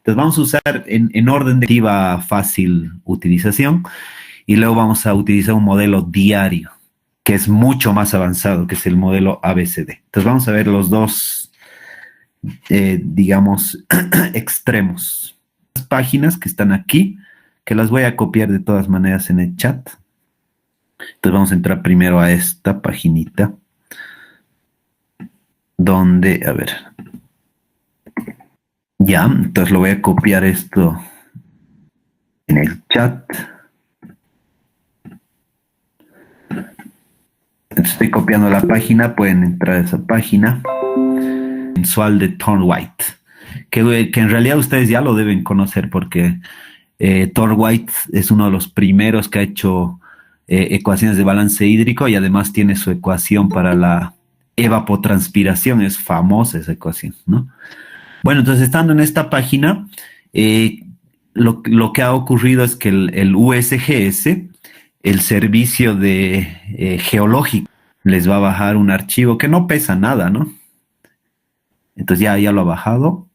Entonces vamos a usar en orden de activa fácil utilización y luego vamos a utilizar un modelo diario que es mucho más avanzado, que es el modelo ABCD. Entonces vamos a ver los dos, digamos, extremos. Las páginas que están aquí, que las voy a copiar de todas maneras en el chat. Entonces vamos a entrar primero a esta paginita, donde, a ver, ya, entonces lo voy a copiar esto en el chat. Estoy copiando la página, pueden entrar a esa página mensual de Thorne White, que en realidad ustedes ya lo deben conocer porque Thorne White es uno de los primeros que ha hecho ecuaciones de balance hídrico y además tiene su ecuación para la evapotranspiración, es famosa esa ecuación, ¿no? Bueno, entonces estando en esta página, lo que ha ocurrido es que el USGS, el servicio de geológico, les va a bajar un archivo que no pesa nada, ¿no? Entonces ya lo ha bajado.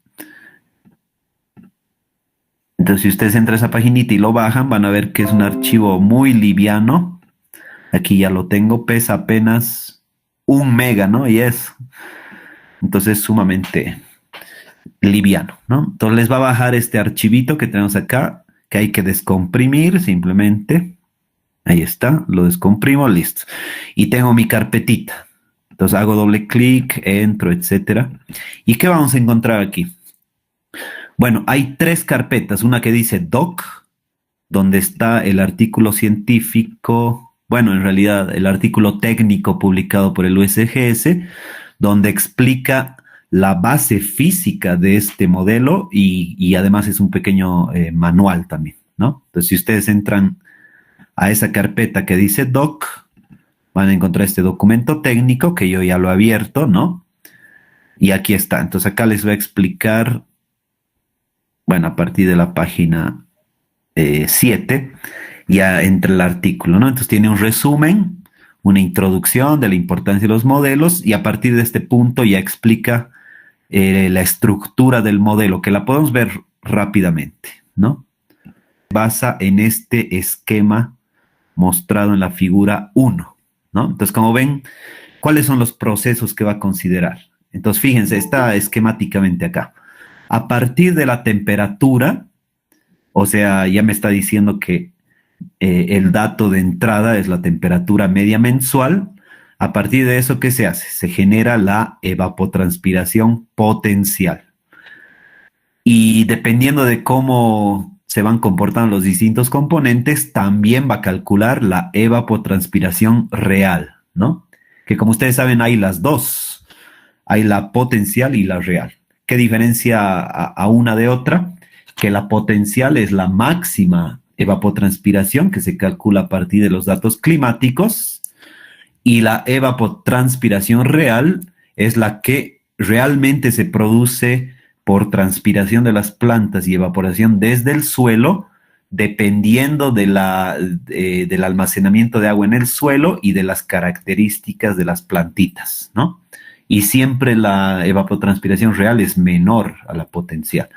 Entonces si ustedes entran a esa paginita y lo bajan, van a ver que es un archivo muy liviano. Aquí ya lo tengo, pesa apenas 1 mega, ¿no? Entonces es sumamente liviano, ¿no? Entonces les va a bajar este archivito que tenemos acá, que hay que descomprimir simplemente. Ahí está, lo descomprimo, listo. Y tengo mi carpetita. Entonces hago doble clic, entro, etcétera. ¿Y qué vamos a encontrar aquí? Bueno, hay 3 carpetas. Una que dice doc, donde está el artículo científico, bueno, en realidad el artículo técnico publicado por el USGS, donde explica la base física de este modelo y además es un pequeño manual también, ¿no? Entonces, si ustedes entran a esa carpeta que dice doc, van a encontrar este documento técnico que yo ya lo he abierto, ¿no? Y aquí está. Entonces, acá les voy a explicar, bueno, a partir de la página 7, ya entre el artículo, ¿no? Entonces, tiene un resumen, una introducción de la importancia de los modelos y a partir de este punto ya explica la estructura del modelo, que la podemos ver rápidamente, ¿no? Basa en este esquema mostrado en la figura 1, ¿no? Entonces, como ven, ¿cuáles son los procesos que va a considerar? Entonces, fíjense, está esquemáticamente acá. A partir de la temperatura, o sea, ya me está diciendo que el dato de entrada es la temperatura media mensual. A partir de eso, ¿qué se hace? Se genera la evapotranspiración potencial. Y dependiendo de cómo se van comportando los distintos componentes, también va a calcular la evapotranspiración real, ¿no? Que como ustedes saben, hay las dos. Hay la potencial y la real. ¿Qué diferencia a una de otra? Que la potencial es la máxima evapotranspiración que se calcula a partir de los datos climáticos y la evapotranspiración real es la que realmente se produce por transpiración de las plantas y evaporación desde el suelo, dependiendo del almacenamiento de agua en el suelo y de las características de las plantitas, ¿no? Y siempre la evapotranspiración real es menor a la potencial.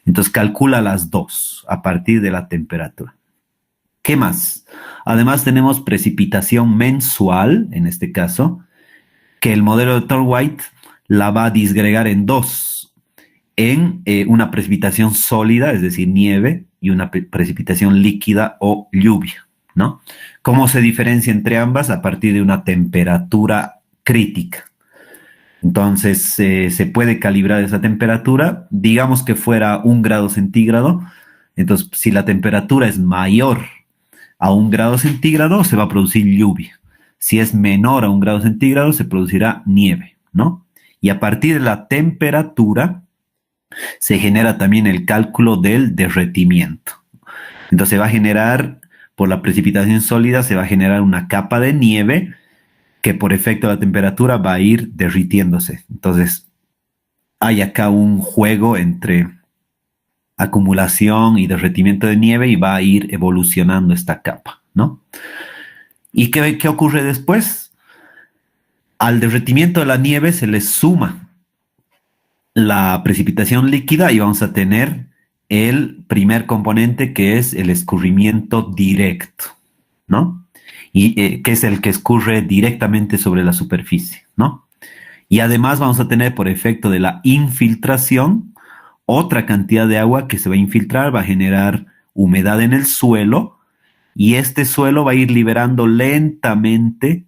Entonces calcula las dos a partir de la temperatura. ¿Qué más? Además tenemos precipitación mensual, en este caso, que el modelo de Thorne White la va a disgregar en dos, en una precipitación sólida, es decir, nieve, y una precipitación líquida o lluvia, ¿no? ¿Cómo se diferencia entre ambas? A partir de una temperatura crítica. Entonces, se puede calibrar esa temperatura, digamos que fuera 1 grado centígrado, entonces si la temperatura es mayor a 1 grado centígrado, se va a producir lluvia. Si es menor a 1 grado centígrado, se producirá nieve, ¿no? Y a partir de la temperatura, se genera también el cálculo del derretimiento. Entonces se va a generar, por la precipitación sólida, se va a generar una capa de nieve que por efecto de la temperatura va a ir derritiéndose. Entonces hay acá un juego entre acumulación y derretimiento de nieve y va a ir evolucionando esta capa, ¿no? ¿Y qué ocurre después? Al derretimiento de la nieve se le suma la precipitación líquida y vamos a tener el primer componente, que es el escurrimiento directo, ¿no? Y que es el que escurre directamente sobre la superficie, ¿no? Y además vamos a tener, por efecto de la infiltración, otra cantidad de agua que se va a infiltrar, va a generar humedad en el suelo, y este suelo va a ir liberando lentamente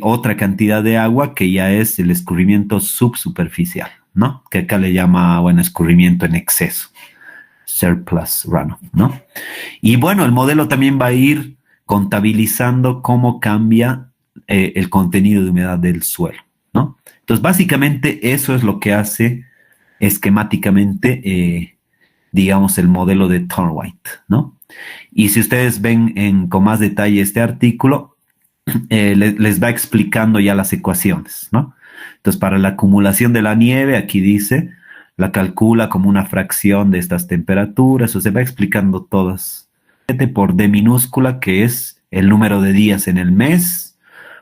otra cantidad de agua que ya es el escurrimiento subsuperficial, ¿no? Que acá le llama, bueno, escurrimiento en exceso, surplus runoff, ¿no? Y bueno, el modelo también va a ir contabilizando cómo cambia el contenido de humedad del suelo, ¿no? Entonces, básicamente eso es lo que hace esquemáticamente, digamos, el modelo de Thornwright, ¿no? Y si ustedes ven con más detalle este artículo, les va explicando ya las ecuaciones, ¿no? Entonces, para la acumulación de la nieve, aquí dice, la calcula como una fracción de estas temperaturas, o se va explicando todas. Por D minúscula, que es el número de días en el mes,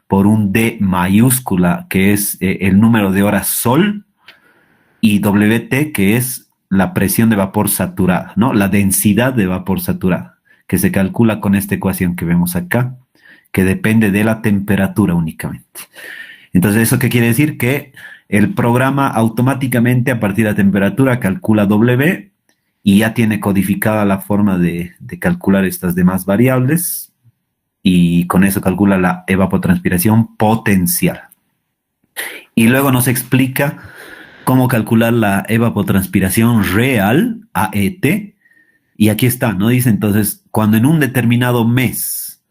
por un D mayúscula, que es el número de horas sol, y WT, que es la presión de vapor saturada, ¿no? La densidad de vapor saturada, que se calcula con esta ecuación que vemos acá, que depende de la temperatura únicamente. Entonces, ¿eso qué quiere decir? Que el programa automáticamente, a partir de la temperatura, calcula W y ya tiene codificada la forma de calcular estas demás variables, y con eso calcula la evapotranspiración potencial. Y luego nos explica cómo calcular la evapotranspiración real, AET, y aquí está, ¿no? Dice entonces, cuando en un determinado mes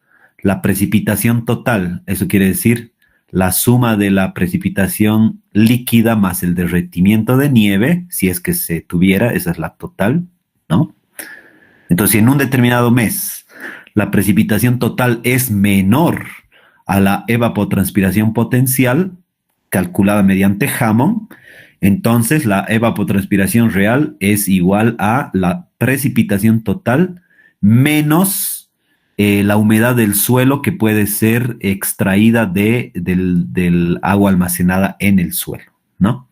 la precipitación total, eso quiere decir la suma de la precipitación líquida más el derretimiento de nieve, si es que se tuviera, esa es la total, ¿no? Entonces, si en un determinado mes la precipitación total es menor a la evapotranspiración potencial, calculada mediante Hammond, entonces la evapotranspiración real es igual a la precipitación total menos la humedad del suelo que puede ser extraída del agua almacenada en el suelo, ¿no?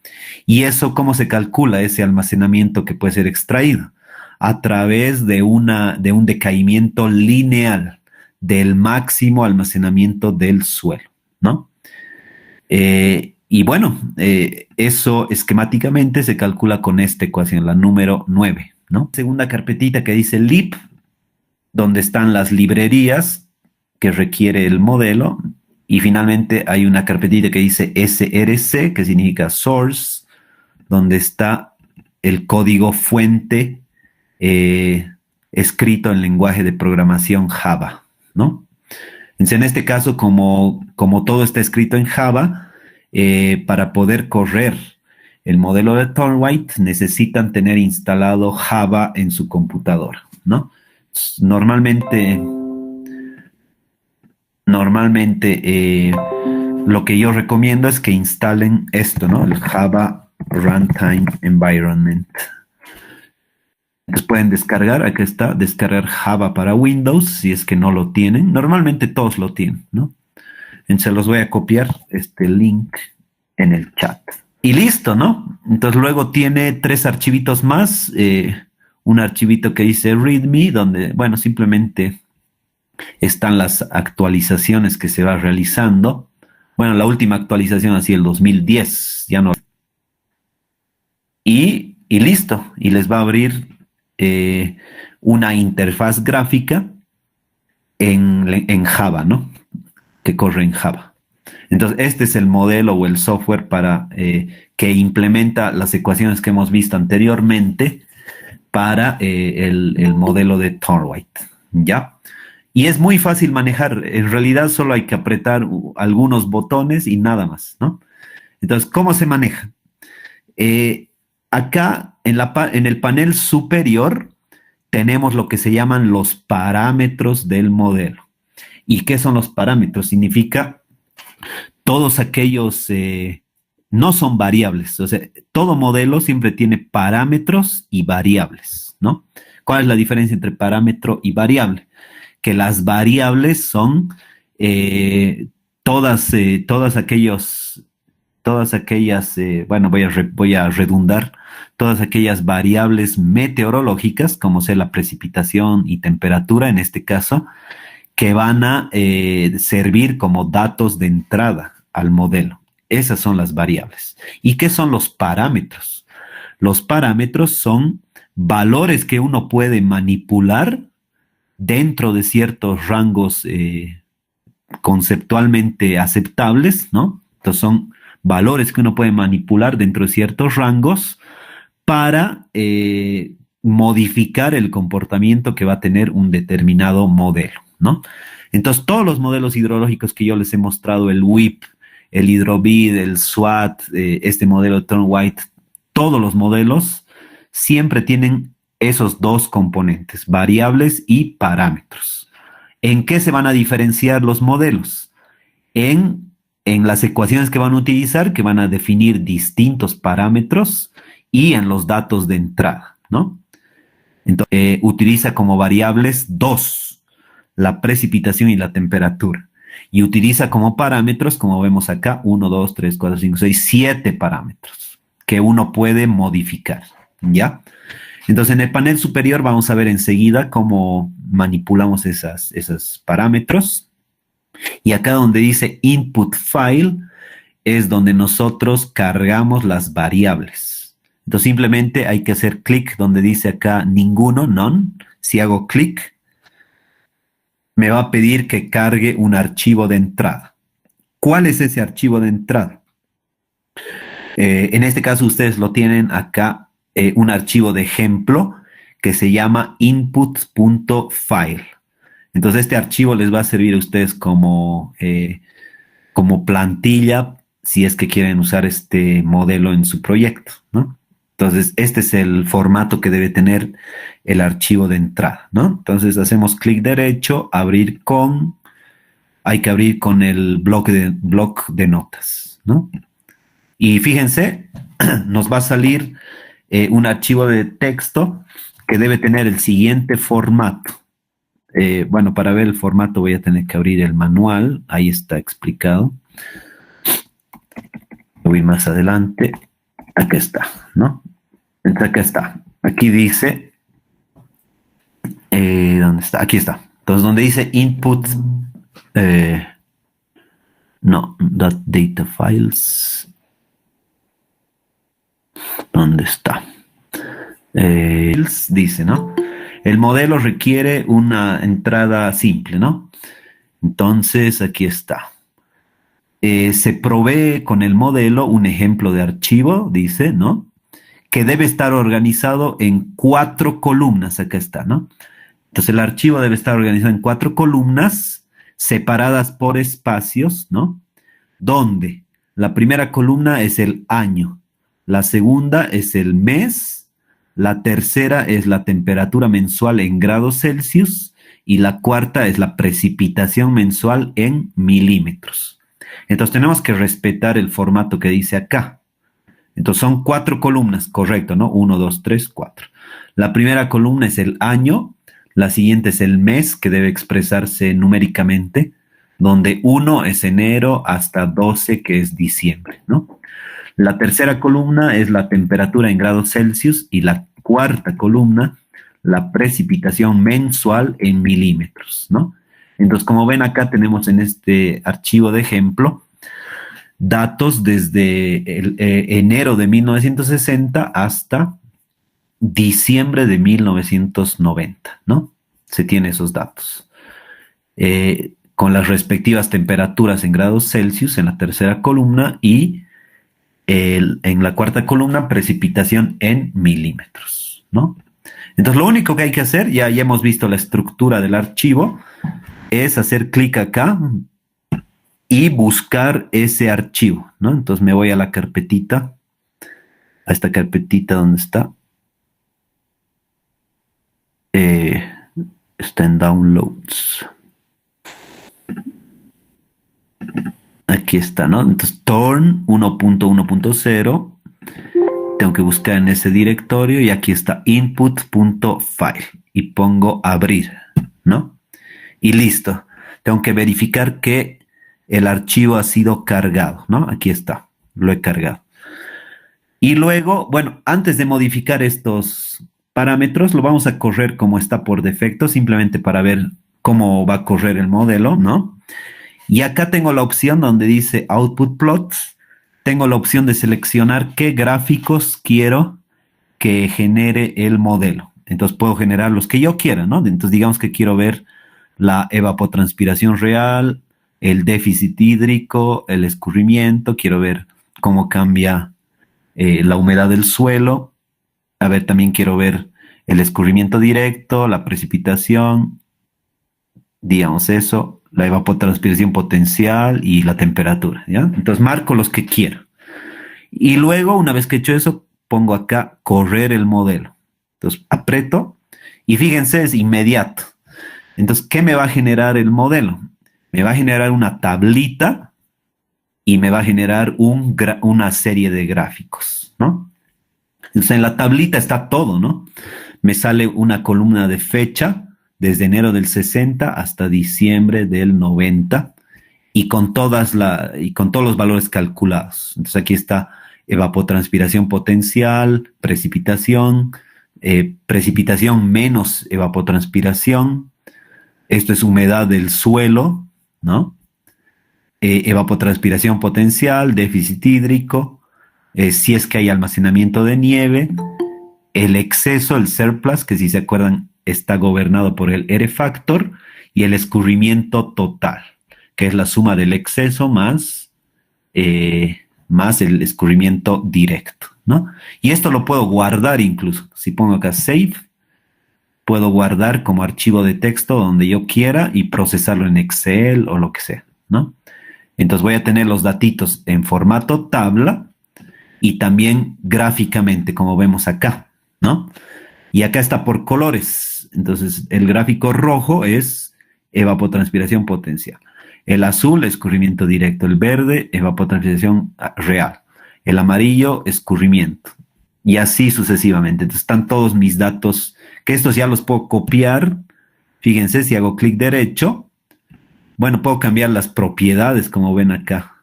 Y eso, ¿cómo se calcula ese almacenamiento que puede ser extraído? A través de un decaimiento lineal del máximo almacenamiento del suelo, ¿no? Y bueno, eso esquemáticamente se calcula con esta ecuación, la número 9, ¿no? Segunda carpetita que dice lib, donde están las librerías que requiere el modelo, y finalmente hay una carpetita que dice src, que significa source, donde está el código fuente escrito en lenguaje de programación Java, ¿no? Entonces, en este caso, como todo está escrito en Java, para poder correr el modelo de Thornwright necesitan tener instalado Java en su computadora, ¿no? Normalmente lo que yo recomiendo es que instalen esto, ¿no? El Java Runtime Environment. Entonces pueden descargar, aquí está, descargar Java para Windows, si es que no lo tienen. Normalmente todos lo tienen, ¿no? Entonces los voy a copiar este link en el chat. Y listo, ¿no? Entonces luego tiene 3 archivitos más. Un archivito que dice README, donde, bueno, simplemente están las actualizaciones que se va realizando. Bueno, la última actualización así el 2010, ya no. Y listo, y les va a abrir una interfaz gráfica en Java, ¿no? Que corre en Java. Entonces, este es el modelo o el software para que implementa las ecuaciones que hemos visto anteriormente para el modelo de Thornwright, ¿ya? Y es muy fácil manejar. En realidad solo hay que apretar algunos botones y nada más, ¿no? Entonces, ¿cómo se maneja? Acá en el panel superior tenemos lo que se llaman los parámetros del modelo. ¿Y qué son los parámetros? Significa todos aquellos, no son variables, o sea, todo modelo siempre tiene parámetros y variables, ¿no? ¿Cuál es la diferencia entre parámetro y variable? Que las variables son todas aquellos todas aquellas, bueno, voy a redundar, todas aquellas variables meteorológicas, como sea la precipitación y temperatura en este caso, que van a servir como datos de entrada al modelo. Esas son las variables. ¿Y qué son los parámetros? Los parámetros son valores que uno puede manipular dentro de ciertos rangos conceptualmente aceptables, ¿no? Entonces son valores que uno puede manipular dentro de ciertos rangos para modificar el comportamiento que va a tener un determinado modelo, ¿no? Entonces, todos los modelos hidrológicos que yo les he mostrado, el WIP, el Hydrovid, el SWAT, este modelo Turn White, todos los modelos siempre tienen esos dos componentes, variables y parámetros. ¿En qué se van a diferenciar los modelos? En las ecuaciones que van a utilizar, que van a definir distintos parámetros, y en los datos de entrada, ¿no? Entonces, utiliza como variables dos, la precipitación y la temperatura. Y utiliza como parámetros, como vemos acá, 1, 2, 3, 4, 5, 6, 7 parámetros que uno puede modificar, ¿ya? Entonces, en el panel superior vamos a ver enseguida cómo manipulamos esos parámetros. Y acá donde dice Input File es donde nosotros cargamos las variables. Entonces, simplemente hay que hacer clic donde dice acá ninguno, none. Si hago clic, me va a pedir que cargue un archivo de entrada. ¿Cuál es ese archivo de entrada? En este caso ustedes lo tienen acá, un archivo de ejemplo que se llama input.file. Entonces este archivo les va a servir a ustedes como plantilla si es que quieren usar este modelo en su proyecto, ¿no? Entonces este es el formato que debe tener el archivo de entrada, ¿no? Entonces hacemos clic derecho, hay que abrir con el bloc de notas, ¿no? Y fíjense, nos va a salir un archivo de texto que debe tener el siguiente formato. Bueno, para ver el formato voy a tener que abrir el manual, ahí está explicado. Voy más adelante, acá está, ¿no? Entonces acá está, aquí dice, ¿dónde está? Aquí está. Entonces, donde dice input, no, data files, ¿dónde está? Dice, ¿no? El modelo requiere una entrada simple, ¿no? Entonces, aquí está. Se provee con el modelo un ejemplo de archivo, dice, ¿no? Que debe estar organizado en 4 columnas, acá está, ¿no? Entonces, el archivo debe estar organizado en 4 columnas separadas por espacios, ¿no? Donde la primera columna es el año, la segunda es el mes, la tercera es la temperatura mensual en grados Celsius y la cuarta es la precipitación mensual en milímetros. Entonces tenemos que respetar el formato que dice acá. Entonces son 4 columnas, correcto, ¿no? 1, 2, 3, 4. La primera columna es el año, la siguiente es el mes, que debe expresarse numéricamente, donde 1 es enero hasta 12, que es diciembre, ¿no? La tercera columna es la temperatura en grados Celsius y la cuarta columna, la precipitación mensual en milímetros, ¿no? Entonces, como ven acá tenemos en este archivo de ejemplo datos desde enero de 1960 hasta diciembre de 1990, ¿no? Se tiene esos datos. Con las respectivas temperaturas en grados Celsius en la tercera columna y en la cuarta columna precipitación en milímetros, ¿no? Entonces lo único que hay que hacer, ya hemos visto la estructura del archivo, es hacer clic acá y buscar ese archivo, ¿no? Entonces me voy a la carpetita, a esta carpetita donde está. Está en Downloads. Aquí está, ¿no? Entonces, Torn 1.1.0. Tengo que buscar en ese directorio y aquí está input.file y pongo abrir, ¿no? Y listo. Tengo que verificar que el archivo ha sido cargado, ¿no? Aquí está. lo he cargado. Y luego, bueno, antes de modificar estos parámetros, lo vamos a correr como está por defecto, simplemente para ver cómo va a correr el modelo, ¿no? Y acá tengo la opción donde dice Output Plots. Tengo la opción de seleccionar qué gráficos quiero que genere el modelo. Entonces puedo generar los que yo quiera, ¿no? Entonces digamos que quiero ver la evapotranspiración real, el déficit hídrico, el escurrimiento, quiero ver cómo cambia la humedad del suelo. A ver, también quiero ver el escurrimiento directo, la precipitación, digamos eso, la evapotranspiración potencial y la temperatura, ¿ya? Entonces marco los que quiero. Y luego, una vez que he hecho eso, pongo acá correr el modelo. Entonces aprieto y fíjense, es inmediato. Entonces, ¿qué me va a generar el modelo? Me va a generar una tablita y me va a generar una serie de gráficos, ¿no? Entonces, en la tablita está todo, ¿no? Me sale una columna de fecha desde enero del 60 hasta diciembre del 90 y con y con todos los valores calculados. Entonces, aquí está evapotranspiración potencial, precipitación, precipitación menos evapotranspiración. Esto es humedad del suelo, ¿no? Evapotranspiración potencial, déficit hídrico, si es que hay almacenamiento de nieve, el exceso, el surplus, que si se acuerdan está gobernado por el R factor, y el escurrimiento total, que es la suma del exceso más el escurrimiento directo, ¿no? Y esto lo puedo guardar incluso. Si pongo acá save, puedo guardar como archivo de texto donde yo quiera y procesarlo en Excel o lo que sea, ¿no? Entonces voy a tener los datitos en formato tabla y también gráficamente, como vemos acá, ¿no? Y acá está por colores. Entonces el gráfico rojo es evapotranspiración potencial. El azul, escurrimiento directo. El verde, evapotranspiración real. El amarillo, escurrimiento. Y así sucesivamente. Entonces están todos mis datos, que estos ya los puedo copiar. Fíjense, si hago clic derecho, bueno, puedo cambiar las propiedades, como ven acá.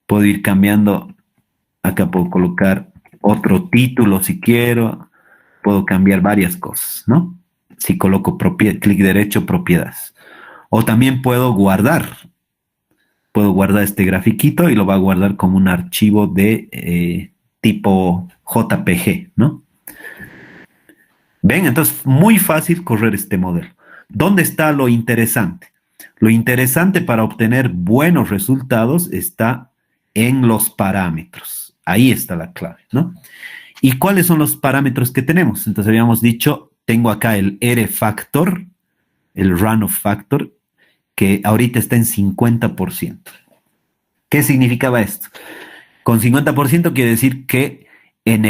Puedo ir cambiando, acá puedo colocar otro título si quiero. Puedo cambiar varias cosas, ¿no? Si coloco clic derecho, propiedades. O también puedo guardar. Puedo guardar este grafiquito y lo va a guardar como un archivo de tipo JPG, ¿no? ¿Ven? Entonces, muy fácil correr este modelo. ¿Dónde está lo interesante? Lo interesante para obtener buenos resultados está en los parámetros. Ahí está la clave, ¿no? ¿Y cuáles son los parámetros que tenemos? Entonces habíamos dicho, tengo acá el R factor, el runoff factor, que ahorita está en 50%. ¿Qué significaba esto? Con 50% quiere decir que en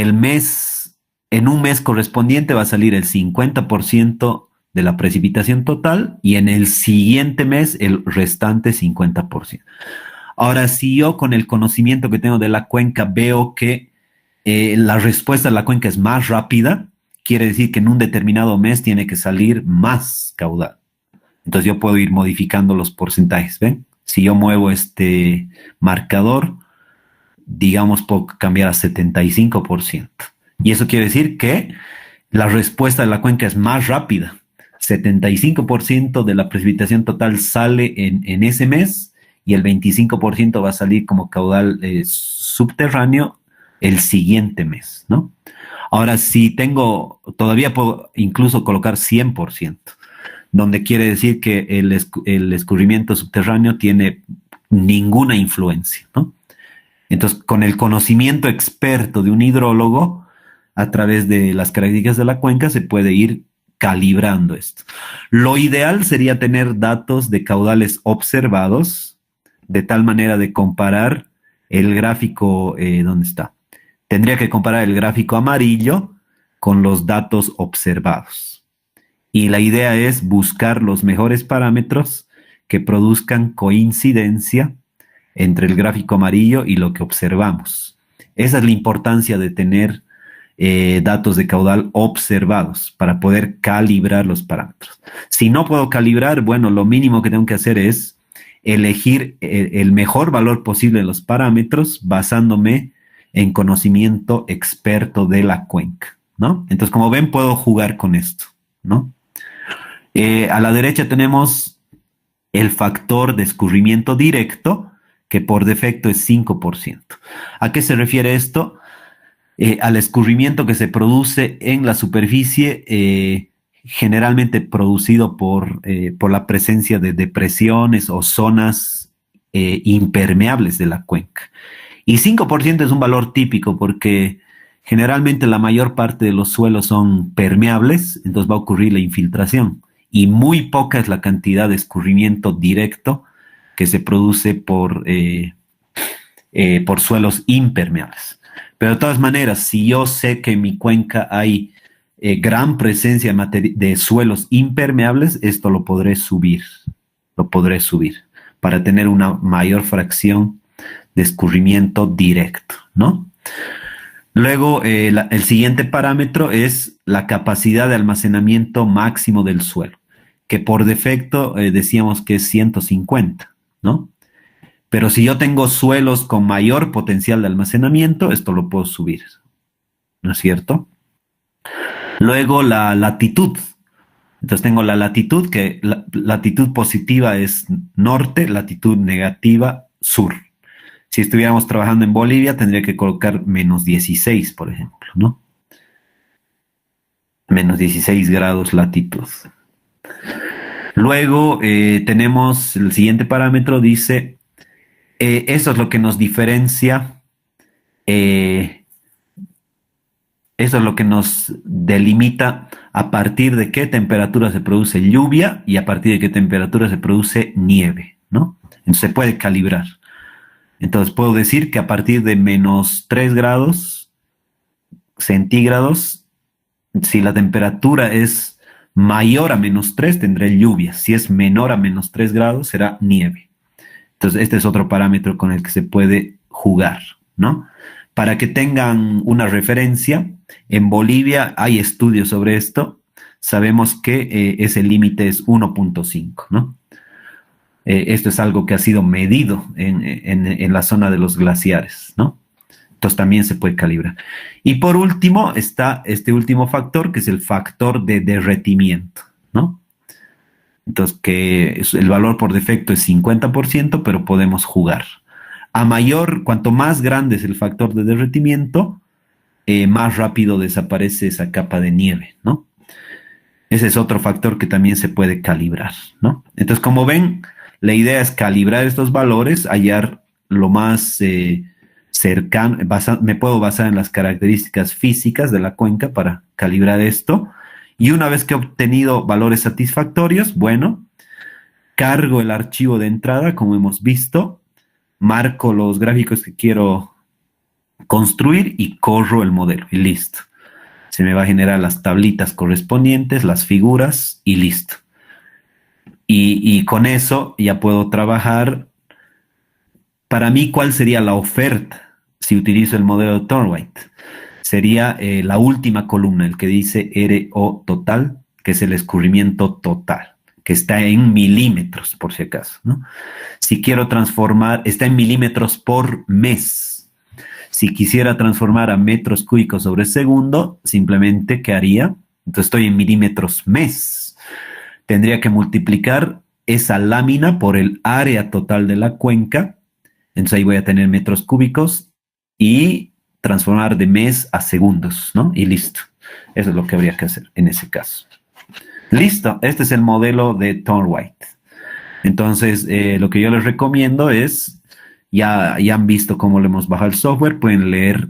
un mes correspondiente va a salir el 50% de la precipitación total y en el siguiente mes el restante 50%. Ahora, si yo con el conocimiento que tengo de la cuenca veo que la respuesta de la cuenca es más rápida, quiere decir que en un determinado mes tiene que salir más caudal. Entonces yo puedo ir modificando los porcentajes, ¿ven? Si yo muevo este marcador, digamos, puedo cambiar a 75%. Y eso quiere decir que la respuesta de la cuenca es más rápida. 75% de la precipitación total sale en ese mes y el 25% va a salir como caudal subterráneo el siguiente mes, ¿no? Ahora, si todavía puedo incluso colocar 100%, donde quiere decir que el escurrimiento subterráneo tiene ninguna influencia, ¿no? Entonces, con el conocimiento experto de un hidrólogo, a través de las características de la cuenca, se puede ir calibrando esto. Lo ideal sería tener datos de caudales observados, de tal manera de comparar el gráfico, ¿dónde está? Tendría que comparar el gráfico amarillo con los datos observados. Y la idea es buscar los mejores parámetros que produzcan coincidencia entre el gráfico amarillo y lo que observamos. Esa es la importancia de tener datos de caudal observados para poder calibrar los parámetros. Si no puedo calibrar, bueno, lo mínimo que tengo que hacer es elegir el mejor valor posible de los parámetros basándome en conocimiento experto de la cuenca, ¿no? Entonces, como ven, puedo jugar con esto, ¿no? A la derecha tenemos el factor de escurrimiento directo, que por defecto es 5%. ¿A qué se refiere esto? Al escurrimiento que se produce en la superficie, generalmente producido por la presencia de depresiones o zonas impermeables de la cuenca. Y 5% es un valor típico porque generalmente la mayor parte de los suelos son permeables, entonces va a ocurrir la infiltración. Y muy poca es la cantidad de escurrimiento directo que se produce por suelos impermeables. Pero de todas maneras, si yo sé que en mi cuenca hay gran presencia de suelos impermeables, esto lo podré subir para tener una mayor fracción de escurrimiento directo, ¿no? Luego, el siguiente parámetro es la capacidad de almacenamiento máximo del suelo, que por defecto decíamos que es 150, ¿no? Pero si yo tengo suelos con mayor potencial de almacenamiento, esto lo puedo subir, ¿no es cierto? Luego, la latitud. Entonces tengo la latitud, que la latitud positiva es norte, latitud negativa, sur. Si estuviéramos trabajando en Bolivia, tendría que colocar -16, por ejemplo, ¿no? -16 grados latitud. Luego tenemos el siguiente parámetro, dice, eso es lo que nos diferencia, eso es lo que nos delimita a partir de qué temperatura se produce lluvia y a partir de qué temperatura se produce nieve, ¿no? Entonces se puede calibrar. Entonces puedo decir que a partir de -3 grados centígrados, si la temperatura es mayor a -3, tendré lluvia. Si es menor a -3 grados, será nieve. Entonces este es otro parámetro con el que se puede jugar, ¿no? Para que tengan una referencia, en Bolivia hay estudios sobre esto. Sabemos que ese límite es 1.5, ¿no? Esto es algo que ha sido medido en la zona de los glaciares, ¿no? Entonces también se puede calibrar. Y por último está este último factor, que es el factor de derretimiento, ¿no? Entonces, el valor por defecto es 50%, pero podemos jugar. Cuanto más grande es el factor de derretimiento, más rápido desaparece esa capa de nieve, ¿no? Ese es otro factor que también se puede calibrar, ¿no? Entonces, como ven, la idea es calibrar estos valores, hallar lo más cercano, me puedo basar en las características físicas de la cuenca para calibrar esto, y una vez que he obtenido valores satisfactorios, bueno, cargo el archivo de entrada, como hemos visto, marco los gráficos que quiero construir y corro el modelo, y listo. Se me va a generar las tablitas correspondientes, las figuras, y listo. Y con eso ya puedo trabajar. Para mí, ¿cuál sería la oferta si utilizo el modelo de Thorndike? Sería la última columna, el que dice RO total, que es el escurrimiento total, que está en milímetros, por si acaso, ¿no? Si quiero transformar, está en milímetros por mes. Si quisiera transformar a metros cúbicos sobre segundo, simplemente, ¿qué haría? Entonces estoy en milímetros mes. Tendría que multiplicar esa lámina por el área total de la cuenca. Entonces ahí voy a tener metros cúbicos y transformar de mes a segundos, ¿no? Y listo. Eso es lo que habría que hacer en ese caso. Listo. Este es el modelo de Thorndike. Entonces, lo que yo les recomiendo es, ya han visto cómo le hemos bajado el software, pueden leer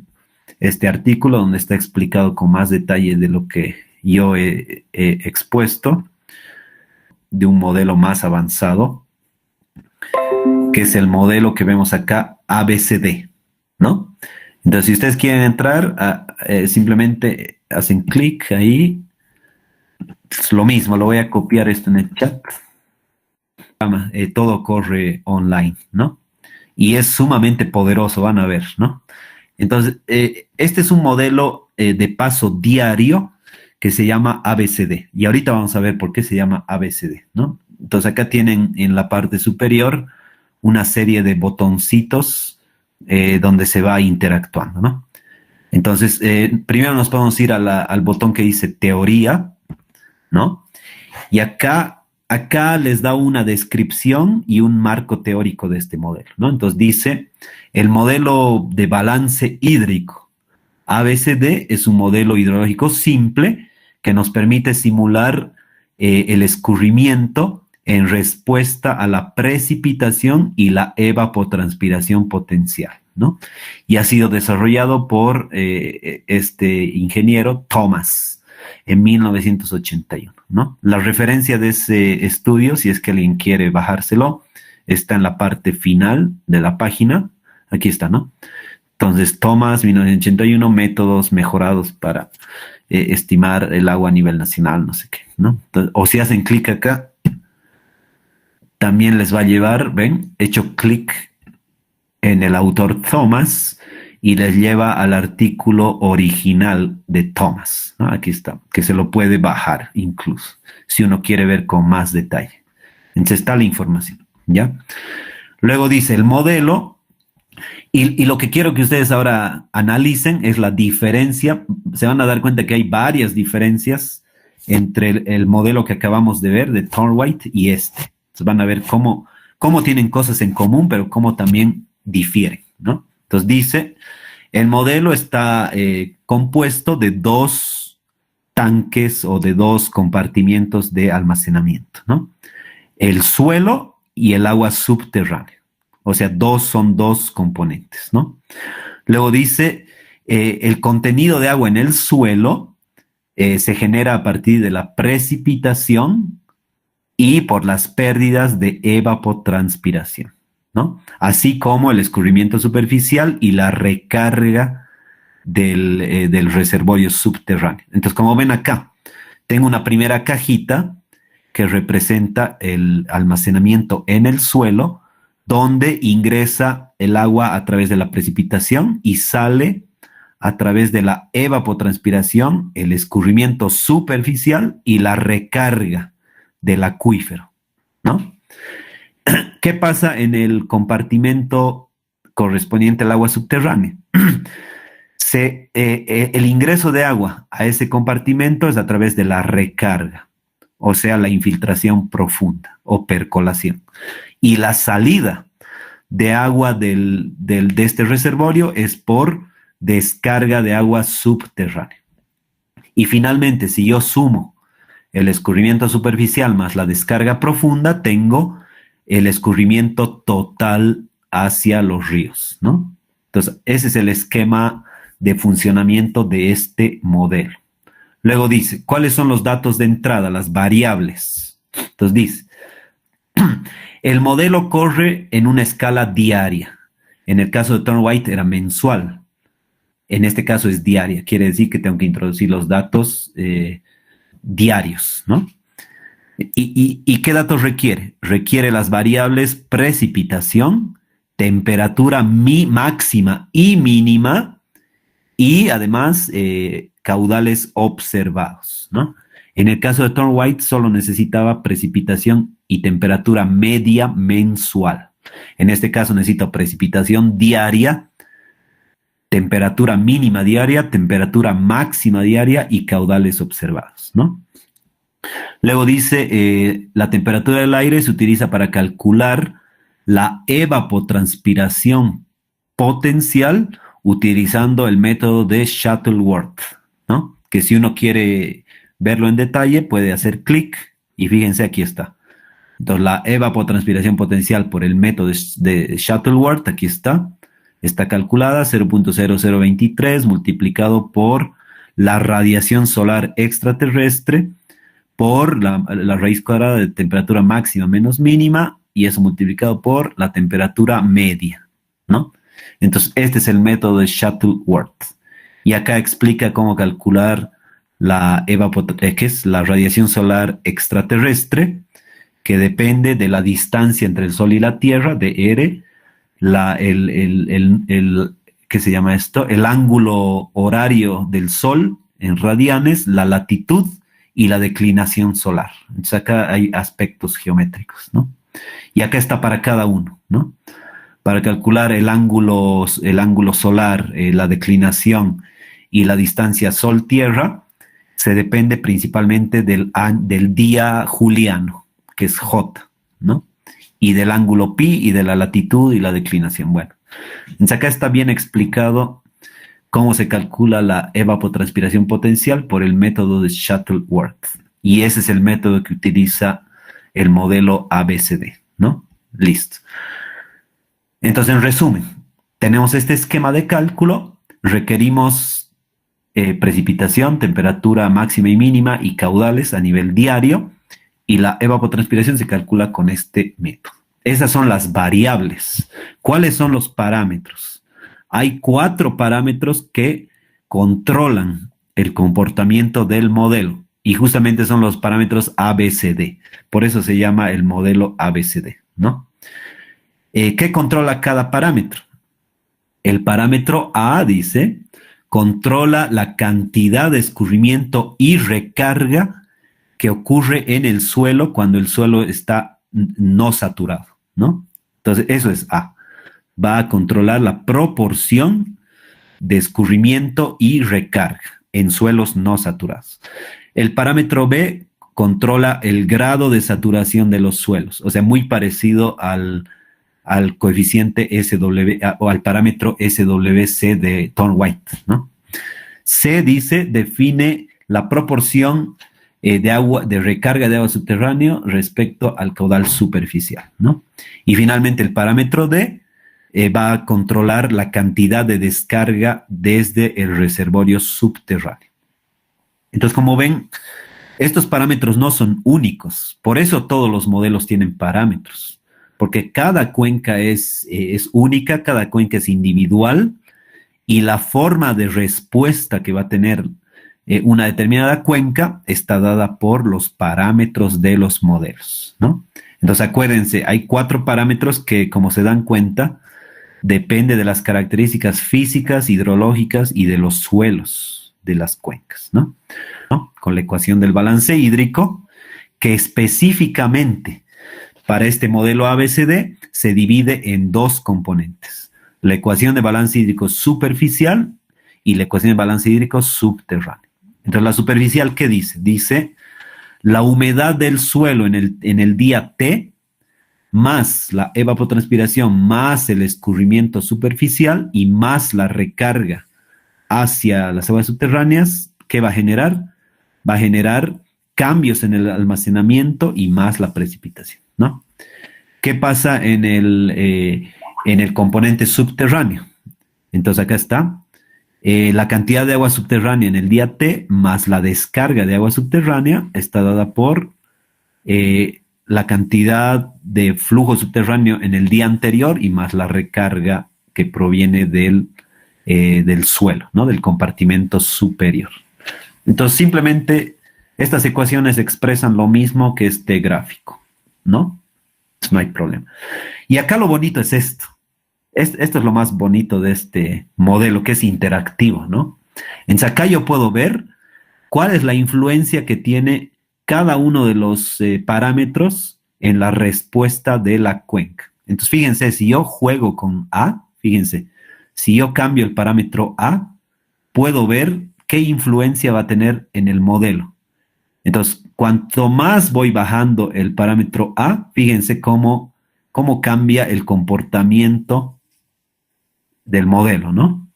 este artículo donde está explicado con más detalle de lo que yo he expuesto, de un modelo más avanzado, que es el modelo que vemos acá, ABCD, ¿no? Entonces, si ustedes quieren entrar, simplemente hacen clic ahí. Es lo mismo, lo voy a copiar esto en el chat. Todo corre online, ¿no? Y es sumamente poderoso, van a ver, ¿no? Entonces, este es un modelo de paso diario que se llama ABCD. Y ahorita vamos a ver por qué se llama ABCD, ¿no? Entonces, acá tienen en la parte superior una serie de botoncitos donde se va interactuando, ¿no? Entonces, primero nos podemos ir al botón que dice teoría, ¿no? Y acá les da una descripción y un marco teórico de este modelo, ¿no? Entonces dice, el modelo de balance hídrico ABCD es un modelo hidrológico simple que nos permite simular el escurrimiento en respuesta a la precipitación y la evapotranspiración potencial, ¿no? Y ha sido desarrollado por este ingeniero Thomas en 1981, ¿no? La referencia de ese estudio, si es que alguien quiere bajárselo, está en la parte final de la página. Aquí está, ¿no? Entonces, Thomas, 1981, métodos mejorados para estimar el agua a nivel nacional, no sé qué, ¿no? Entonces, o si hacen clic acá, también les va a llevar, ven, he hecho clic en el autor Thomas y les lleva al artículo original de Thomas, ¿no? Aquí está, que se lo puede bajar incluso, si uno quiere ver con más detalle. Entonces está la información, ¿ya? Luego dice el modelo, y lo que quiero que ustedes ahora analicen es la diferencia. Se van a dar cuenta que hay varias diferencias entre el modelo que acabamos de ver de Thornwright y este. Entonces van a ver cómo tienen cosas en común, pero cómo también difieren, ¿no? Entonces dice, el modelo está compuesto de dos tanques o de dos compartimientos de almacenamiento, ¿no? El suelo y el agua subterránea. O sea, son dos componentes, ¿no? Luego dice, el contenido de agua en el suelo se genera a partir de la precipitación y por las pérdidas de evapotranspiración, ¿no? Así como el escurrimiento superficial y la recarga del reservorio subterráneo. Entonces, como ven acá, tengo una primera cajita que representa el almacenamiento en el suelo, donde ingresa el agua a través de la precipitación y sale a través de la evapotranspiración, el escurrimiento superficial y la recarga del acuífero, ¿no? ¿Qué pasa en el compartimento correspondiente al agua subterránea? El ingreso de agua a ese compartimento es a través de la recarga, o sea, la infiltración profunda o percolación. Y la salida de agua de este reservorio es por descarga de agua subterránea. Y finalmente, si yo sumo el escurrimiento superficial más la descarga profunda, tengo el escurrimiento total hacia los ríos, ¿no? Entonces, ese es el esquema de funcionamiento de este modelo. Luego dice, ¿cuáles son los datos de entrada, las variables? Entonces dice, el modelo corre en una escala diaria. En el caso de Thornwright era mensual. En este caso es diaria. Quiere decir que tengo que introducir los datos diarios, ¿no? ¿Y qué datos requiere? Requiere las variables precipitación, temperatura máxima y mínima y además caudales observados, ¿no? En el caso de Thornwright solo necesitaba precipitación y temperatura media mensual. En este caso necesito precipitación diaria, temperatura mínima diaria, temperatura máxima diaria y caudales observados, ¿no? Luego dice, la temperatura del aire se utiliza para calcular la evapotranspiración potencial utilizando el método de Shuttleworth, ¿no? Que si uno quiere verlo en detalle, puede hacer clic y fíjense, aquí está. Entonces, la evapotranspiración potencial por el método de Shuttleworth, aquí está calculada, 0.0023 multiplicado por la radiación solar extraterrestre por la raíz cuadrada de temperatura máxima menos mínima, y eso multiplicado por la temperatura media, ¿no? Entonces, este es el método de Shuttleworth. Y acá explica cómo calcular que es la radiación solar extraterrestre, que depende de la distancia entre el Sol y la Tierra, de R, ¿qué se llama esto? El ángulo horario del Sol en radianes, la latitud y la declinación solar. Entonces acá hay aspectos geométricos, ¿no? Y acá está para cada uno, ¿no? Para calcular el ángulo solar, la declinación y la distancia Sol-Tierra, se depende principalmente del día juliano, que es J, ¿no? Y del ángulo pi y de la latitud y la declinación. Bueno, entonces acá está bien explicado cómo se calcula la evapotranspiración potencial por el método de Shuttleworth. Y ese es el método que utiliza el modelo ABCD, ¿no? Listo. Entonces, en resumen, tenemos este esquema de cálculo, requerimos precipitación, temperatura máxima y mínima y caudales a nivel diario, y la evapotranspiración se calcula con este método. Esas son las variables. ¿Cuáles son los parámetros? Hay 4 parámetros que controlan el comportamiento del modelo, y justamente son los parámetros ABCD. Por eso se llama el modelo ABCD, ¿no? ¿Qué controla cada parámetro? El parámetro A dice, controla la cantidad de escurrimiento y recarga que ocurre en el suelo cuando el suelo está no saturado, ¿no? Entonces, eso es A. Va a controlar la proporción de escurrimiento y recarga en suelos no saturados. El parámetro B controla el grado de saturación de los suelos, o sea, muy parecido al coeficiente SW o al parámetro SWC de Thorne-White, ¿no? C dice, define la proporción de agua, de recarga de agua subterráneo respecto al caudal superficial, ¿no? Y finalmente el parámetro D va a controlar la cantidad de descarga desde el reservorio subterráneo. Entonces, como ven, estos parámetros no son únicos, por eso todos los modelos tienen parámetros, porque cada cuenca es única, cada cuenca es individual, y la forma de respuesta que va a tener una determinada cuenca está dada por los parámetros de los modelos, ¿no? Entonces acuérdense, hay 4 parámetros que, como se dan cuenta, depende de las características físicas, hidrológicas y de los suelos de las cuencas, ¿no? Con la ecuación del balance hídrico, que específicamente para este modelo ABCD se divide en 2 componentes: la ecuación de balance hídrico superficial y la ecuación de balance hídrico subterráneo. Entonces, la superficial, ¿qué dice? Dice la humedad del suelo en el día T más la evapotranspiración más el escurrimiento superficial y más la recarga hacia las aguas subterráneas. ¿Qué va a generar? Va a generar cambios en el almacenamiento y más la precipitación, ¿no? ¿Qué pasa en el componente subterráneo? Entonces acá está la cantidad de agua subterránea en el día T más la descarga de agua subterránea está dada por la cantidad de flujo subterráneo en el día anterior y más la recarga que proviene del suelo, ¿no? Del compartimento superior. Entonces, simplemente estas ecuaciones expresan lo mismo que este gráfico, ¿no? No hay problema. Y acá lo bonito es esto. Esto es lo más bonito de este modelo, que es interactivo, ¿no? Entonces, acá yo puedo ver cuál es la influencia que tiene cada uno de los parámetros en la respuesta de la cuenca. Entonces, fíjense, si yo juego con A, fíjense, si yo cambio el parámetro A, puedo ver qué influencia va a tener en el modelo. Entonces, cuanto más voy bajando el parámetro A, fíjense cómo cambia el comportamiento del modelo, ¿no?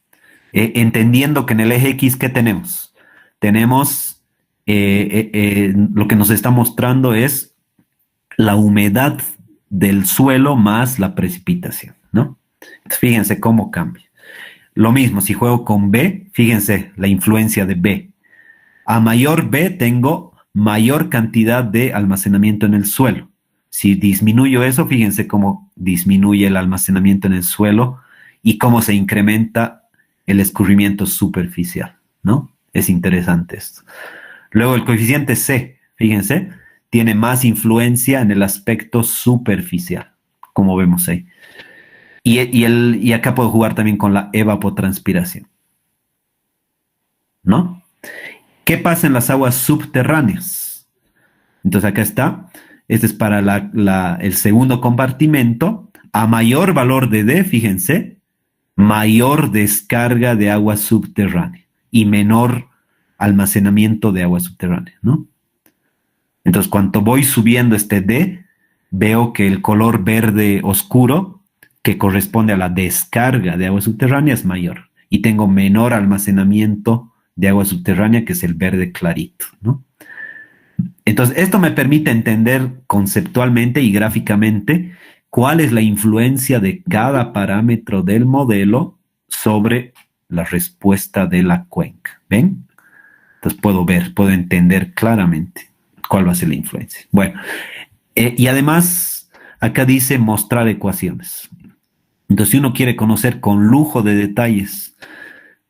Entendiendo que en el eje X, ¿qué tenemos? Tenemos, lo que nos está mostrando es la humedad del suelo más la precipitación, ¿no? Entonces, fíjense cómo cambia. Lo mismo, si juego con B, fíjense la influencia de B. A mayor B tengo mayor cantidad de almacenamiento en el suelo. Si disminuyo eso, fíjense cómo disminuye el almacenamiento en el suelo y cómo se incrementa el escurrimiento superficial, ¿no? Es interesante esto. Luego el coeficiente C, fíjense, tiene más influencia en el aspecto superficial, como vemos ahí. Y acá puedo jugar también con la evapotranspiración, ¿no? ¿Qué pasa en las aguas subterráneas? Entonces acá está. Este es para el segundo compartimento. A mayor valor de D, fíjense, mayor descarga de agua subterránea y menor almacenamiento de agua subterránea, ¿no? Entonces, cuando voy subiendo este D, veo que el color verde oscuro, que corresponde a la descarga de agua subterránea, es mayor. Y tengo menor almacenamiento de agua subterránea, que es el verde clarito, ¿no? Entonces, esto me permite entender conceptualmente y gráficamente cuál es la influencia de cada parámetro del modelo sobre la respuesta de la cuenca. ¿Ven? Entonces puedo entender claramente cuál va a ser la influencia. Bueno, y además, acá dice mostrar ecuaciones. Entonces, si uno quiere conocer con lujo de detalles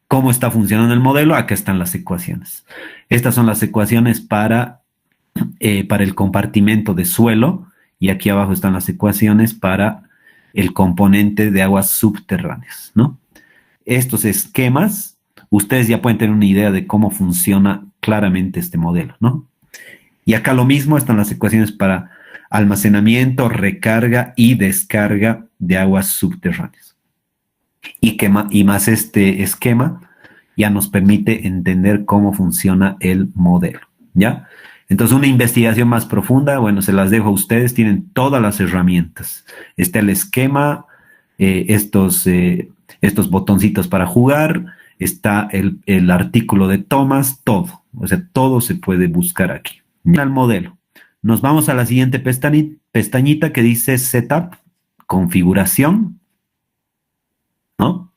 cómo está funcionando el modelo, acá están las ecuaciones. Estas son las ecuaciones para el compartimento de suelo, y aquí abajo están las ecuaciones para el componente de aguas subterráneas, ¿no? Estos esquemas, ustedes ya pueden tener una idea de cómo funciona claramente este modelo, ¿no? Y acá lo mismo, están las ecuaciones para almacenamiento, recarga y descarga de aguas subterráneas. Y más este esquema ya nos permite entender cómo funciona el modelo, ¿ya? Entonces, una investigación más profunda, bueno, se las dejo a ustedes, tienen todas las herramientas. Está el esquema, estos botoncitos para jugar, está el artículo de Thomas, todo. O sea, todo se puede buscar aquí. El modelo. Nos vamos a la siguiente pestañita que dice Setup, configuración, ¿no?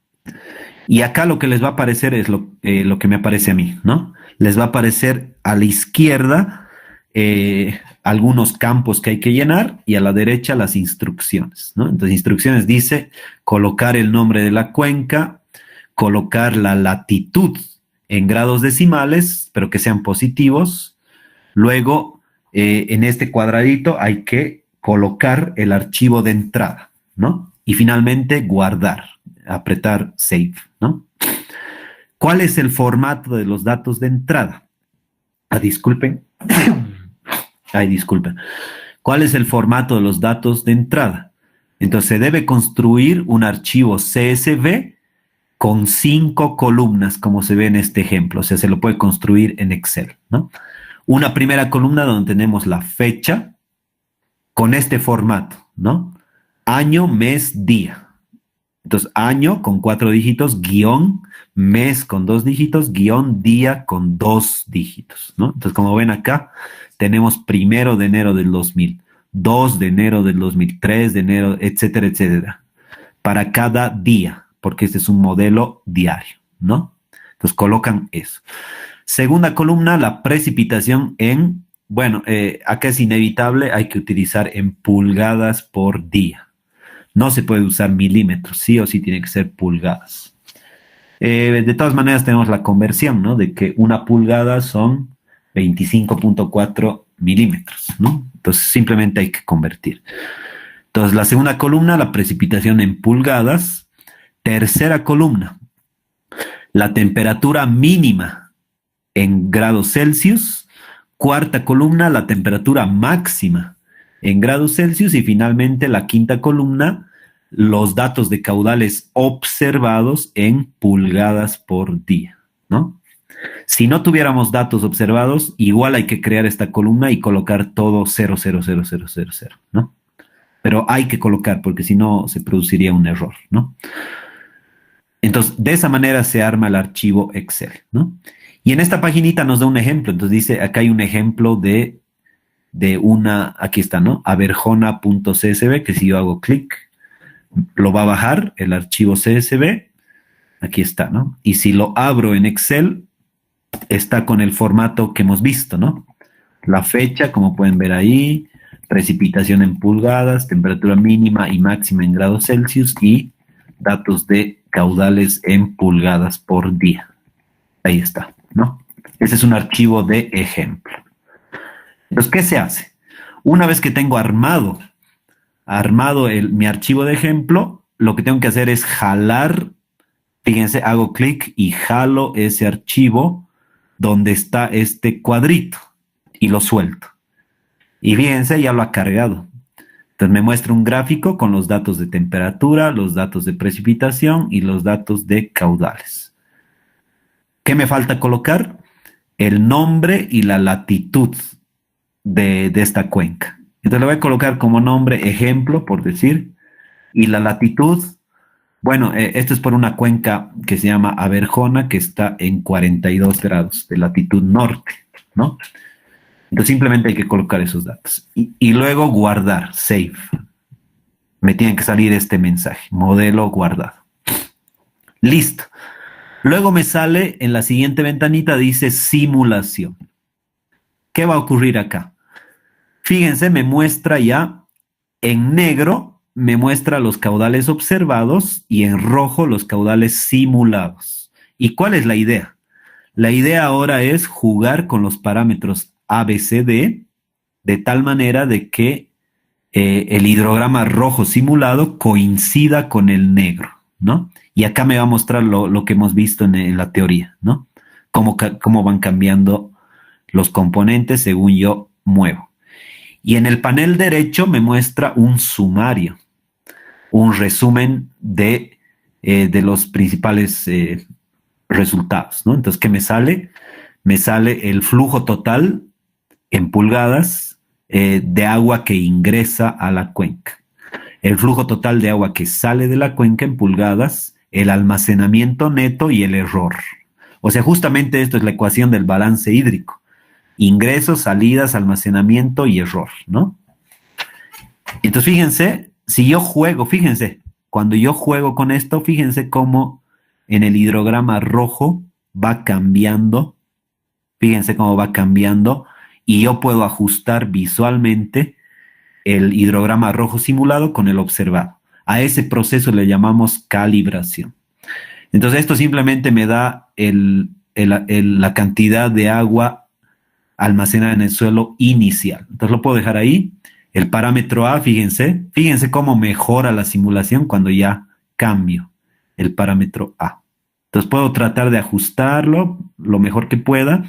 Y acá lo que les va a aparecer es lo que me aparece a mí, ¿no? Les va a aparecer a la izquierda algunos campos que hay que llenar y a la derecha las instrucciones, ¿no? Entonces, instrucciones dice colocar el nombre de la cuenca, colocar la latitud en grados decimales, pero que sean positivos. Luego, en este cuadradito hay que colocar el archivo de entrada, ¿no? Y finalmente, guardar, apretar Save, ¿no? ¿Cuál es el formato de los datos de entrada? Disculpen. Ay, disculpen. ¿Cuál es el formato de los datos de entrada? Entonces, se debe construir un archivo CSV con 5 columnas, como se ve en este ejemplo. O sea, se lo puede construir en Excel, ¿no? Una primera columna donde tenemos la fecha con este formato, ¿no? Año, mes, día. Entonces, año con 4 dígitos, guión, mes con 2 dígitos, guión, día con 2 dígitos, ¿no? Entonces, como ven acá, tenemos 1 de enero del 2000, 2 de enero del 2000, 3 de enero, etcétera, etcétera. Para cada día, porque este es un modelo diario, ¿no? Entonces, colocan eso. Segunda columna, la precipitación en, bueno, acá es inevitable, hay que utilizar en pulgadas por día. No se puede usar milímetros, sí o sí tiene que ser pulgadas. De todas maneras tenemos la conversión, ¿no? De que una pulgada son 25.4 milímetros, ¿no? Entonces simplemente hay que convertir. Entonces la segunda columna, la precipitación en pulgadas. Tercera columna, la temperatura mínima en grados Celsius. Cuarta columna, la temperatura máxima en grados Celsius. Y finalmente la quinta columna, los datos de caudales observados en pulgadas por día, ¿no? Si no tuviéramos datos observados, igual hay que crear esta columna y colocar todo 0,00000, ¿no? Pero hay que colocar porque si no se produciría un error, ¿no? Entonces, de esa manera se arma el archivo Excel, ¿no? Y en esta paginita nos da un ejemplo. Entonces dice, acá hay un ejemplo de una, aquí está, ¿no? Aberjona.csv, que si yo hago clic, lo va a bajar el archivo CSV. Aquí está, ¿no? Y si lo abro en Excel, está con el formato que hemos visto, ¿no? La fecha, como pueden ver ahí, precipitación en pulgadas, temperatura mínima y máxima en grados Celsius y datos de caudales en pulgadas por día. Ahí está, ¿no? Ese es un archivo de ejemplo. Entonces, ¿qué se hace? Una vez que tengo armado mi archivo de ejemplo, lo que tengo que hacer es jalar, fíjense, hago clic y jalo ese archivo donde está este cuadrito y lo suelto. Y fíjense, ya lo ha cargado. Entonces me muestra un gráfico con los datos de temperatura, los datos de precipitación y los datos de caudales. ¿Qué me falta colocar? El nombre y la latitud de esta cuenca. Entonces le voy a colocar como nombre ejemplo, por decir, y la latitud, bueno, esto es por una cuenca que se llama Aberjona, que está en 42 grados de latitud norte, ¿no? Entonces simplemente hay que colocar esos datos. Y luego guardar, save. Me tiene que salir este mensaje, modelo guardado. Listo. Luego me sale en la siguiente ventanita, dice simulación. ¿Qué va a ocurrir acá? Fíjense, me muestra ya en negro, me muestra los caudales observados y en rojo los caudales simulados. ¿Y cuál es la idea? La idea ahora es jugar con los parámetros ABCD de tal manera de que el hidrograma rojo simulado coincida con el negro, ¿no? Y acá me va a mostrar lo que hemos visto en la teoría, ¿no? Cómo van cambiando los componentes según yo muevo. Y en el panel derecho me muestra un sumario, un resumen de los principales resultados, ¿no? Entonces, ¿qué me sale? Me sale el flujo total en pulgadas de agua que ingresa a la cuenca, el flujo total de agua que sale de la cuenca en pulgadas, el almacenamiento neto y el error. O sea, justamente esto es la ecuación del balance hídrico. Ingresos, salidas, almacenamiento y error, ¿no? Entonces, fíjense, si yo juego, fíjense, cuando yo juego con esto, fíjense cómo en el hidrograma rojo va cambiando, fíjense cómo va cambiando, y yo puedo ajustar visualmente el hidrograma rojo simulado con el observado. A ese proceso le llamamos calibración. Entonces, esto simplemente me da la cantidad de agua almacenada en el suelo inicial. Entonces, lo puedo dejar ahí. El parámetro A, fíjense cómo mejora la simulación cuando ya cambio el parámetro A. Entonces, puedo tratar de ajustarlo lo mejor que pueda.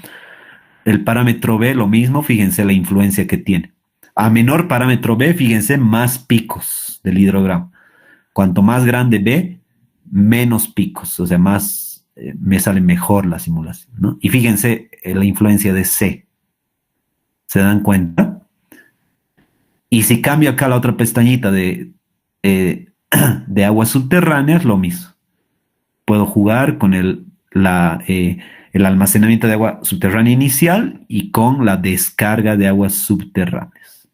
El parámetro B, lo mismo, fíjense la influencia que tiene. A menor parámetro B, fíjense, más picos del hidrograma. Cuanto más grande B, menos picos, o sea, más me sale mejor la simulación, ¿no? Y fíjense la influencia de C. ¿Se dan cuenta? Y si cambio acá la otra pestañita de aguas subterráneas, lo mismo. Puedo jugar con el almacenamiento de agua subterránea inicial y con la descarga de aguas subterráneas.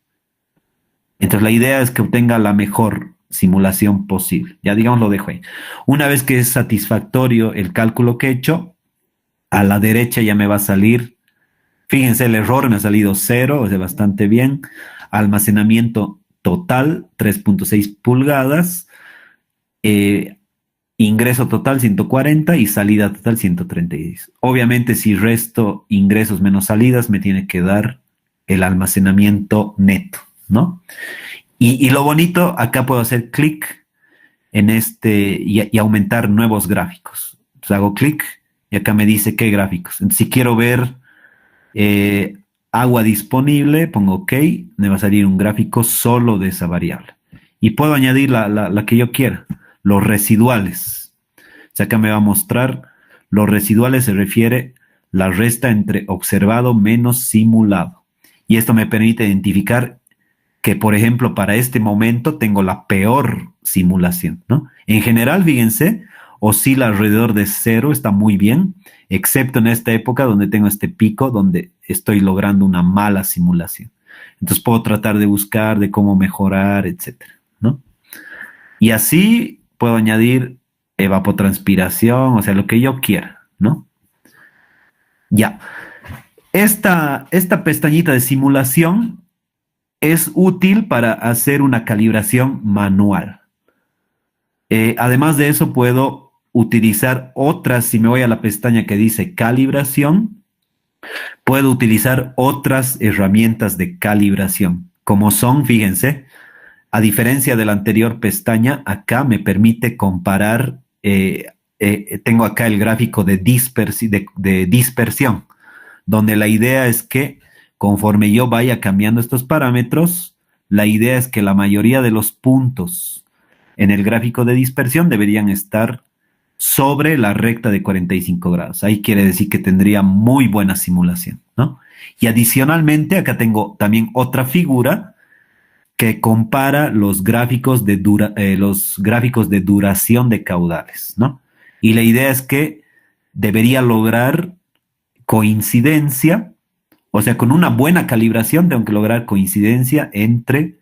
Entonces la idea es que obtenga la mejor simulación posible. Ya digamos lo dejo ahí. Una vez que es satisfactorio el cálculo que he hecho, a la derecha ya me va a salir, fíjense el error, me ha salido 0, o sea, bastante bien. Almacenamiento total, 3.6 pulgadas. Ingreso total 140 y salida total 136. Obviamente si resto ingresos menos salidas me tiene que dar el almacenamiento neto, ¿no? Y lo bonito, acá puedo hacer clic en y aumentar nuevos gráficos. Entonces hago clic y acá me dice qué gráficos. Entonces, si quiero ver agua disponible, pongo OK, me va a salir un gráfico solo de esa variable. Y puedo añadir la que yo quiera, los residuales. O sea, acá me va a mostrar, los residuales se refiere la resta entre observado menos simulado. Y esto me permite identificar que, por ejemplo, para este momento tengo la peor simulación, ¿no? En general, fíjense, oscila alrededor de 0, está muy bien, excepto en esta época donde tengo este pico, donde estoy logrando una mala simulación. Entonces puedo tratar de buscar de cómo mejorar, etcétera, ¿no? Y así puedo añadir evapotranspiración, o sea, lo que yo quiera, ¿no? Ya. Esta pestañita de simulación es útil para hacer una calibración manual. Además de eso, puedo utilizar otras, si me voy a la pestaña que dice calibración, puedo utilizar otras herramientas de calibración, como son, fíjense, a diferencia de la anterior pestaña, acá me permite comparar, tengo acá el gráfico de dispersión, donde la idea es que conforme yo vaya cambiando estos parámetros, la idea es que la mayoría de los puntos en el gráfico de dispersión deberían estar sobre la recta de 45 grados. Ahí quiere decir que tendría muy buena simulación, ¿no? Y adicionalmente, acá tengo también otra figura que compara los gráficos de duración de caudales, ¿no? Y la idea es que debería lograr coincidencia, o sea, con una buena calibración tengo que lograr coincidencia entre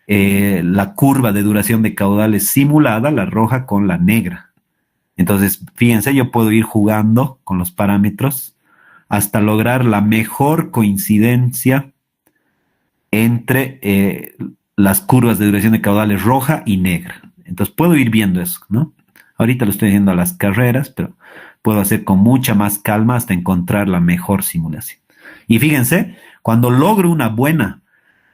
la curva de duración de caudales simulada, la roja, con la negra. Entonces, fíjense, yo puedo ir jugando con los parámetros hasta lograr la mejor coincidencia entre las curvas de duración de caudales roja y negra. Entonces, puedo ir viendo eso, ¿no? Ahorita lo estoy haciendo a las carreras, pero puedo hacer con mucha más calma hasta encontrar la mejor simulación. Y fíjense, cuando logro una buena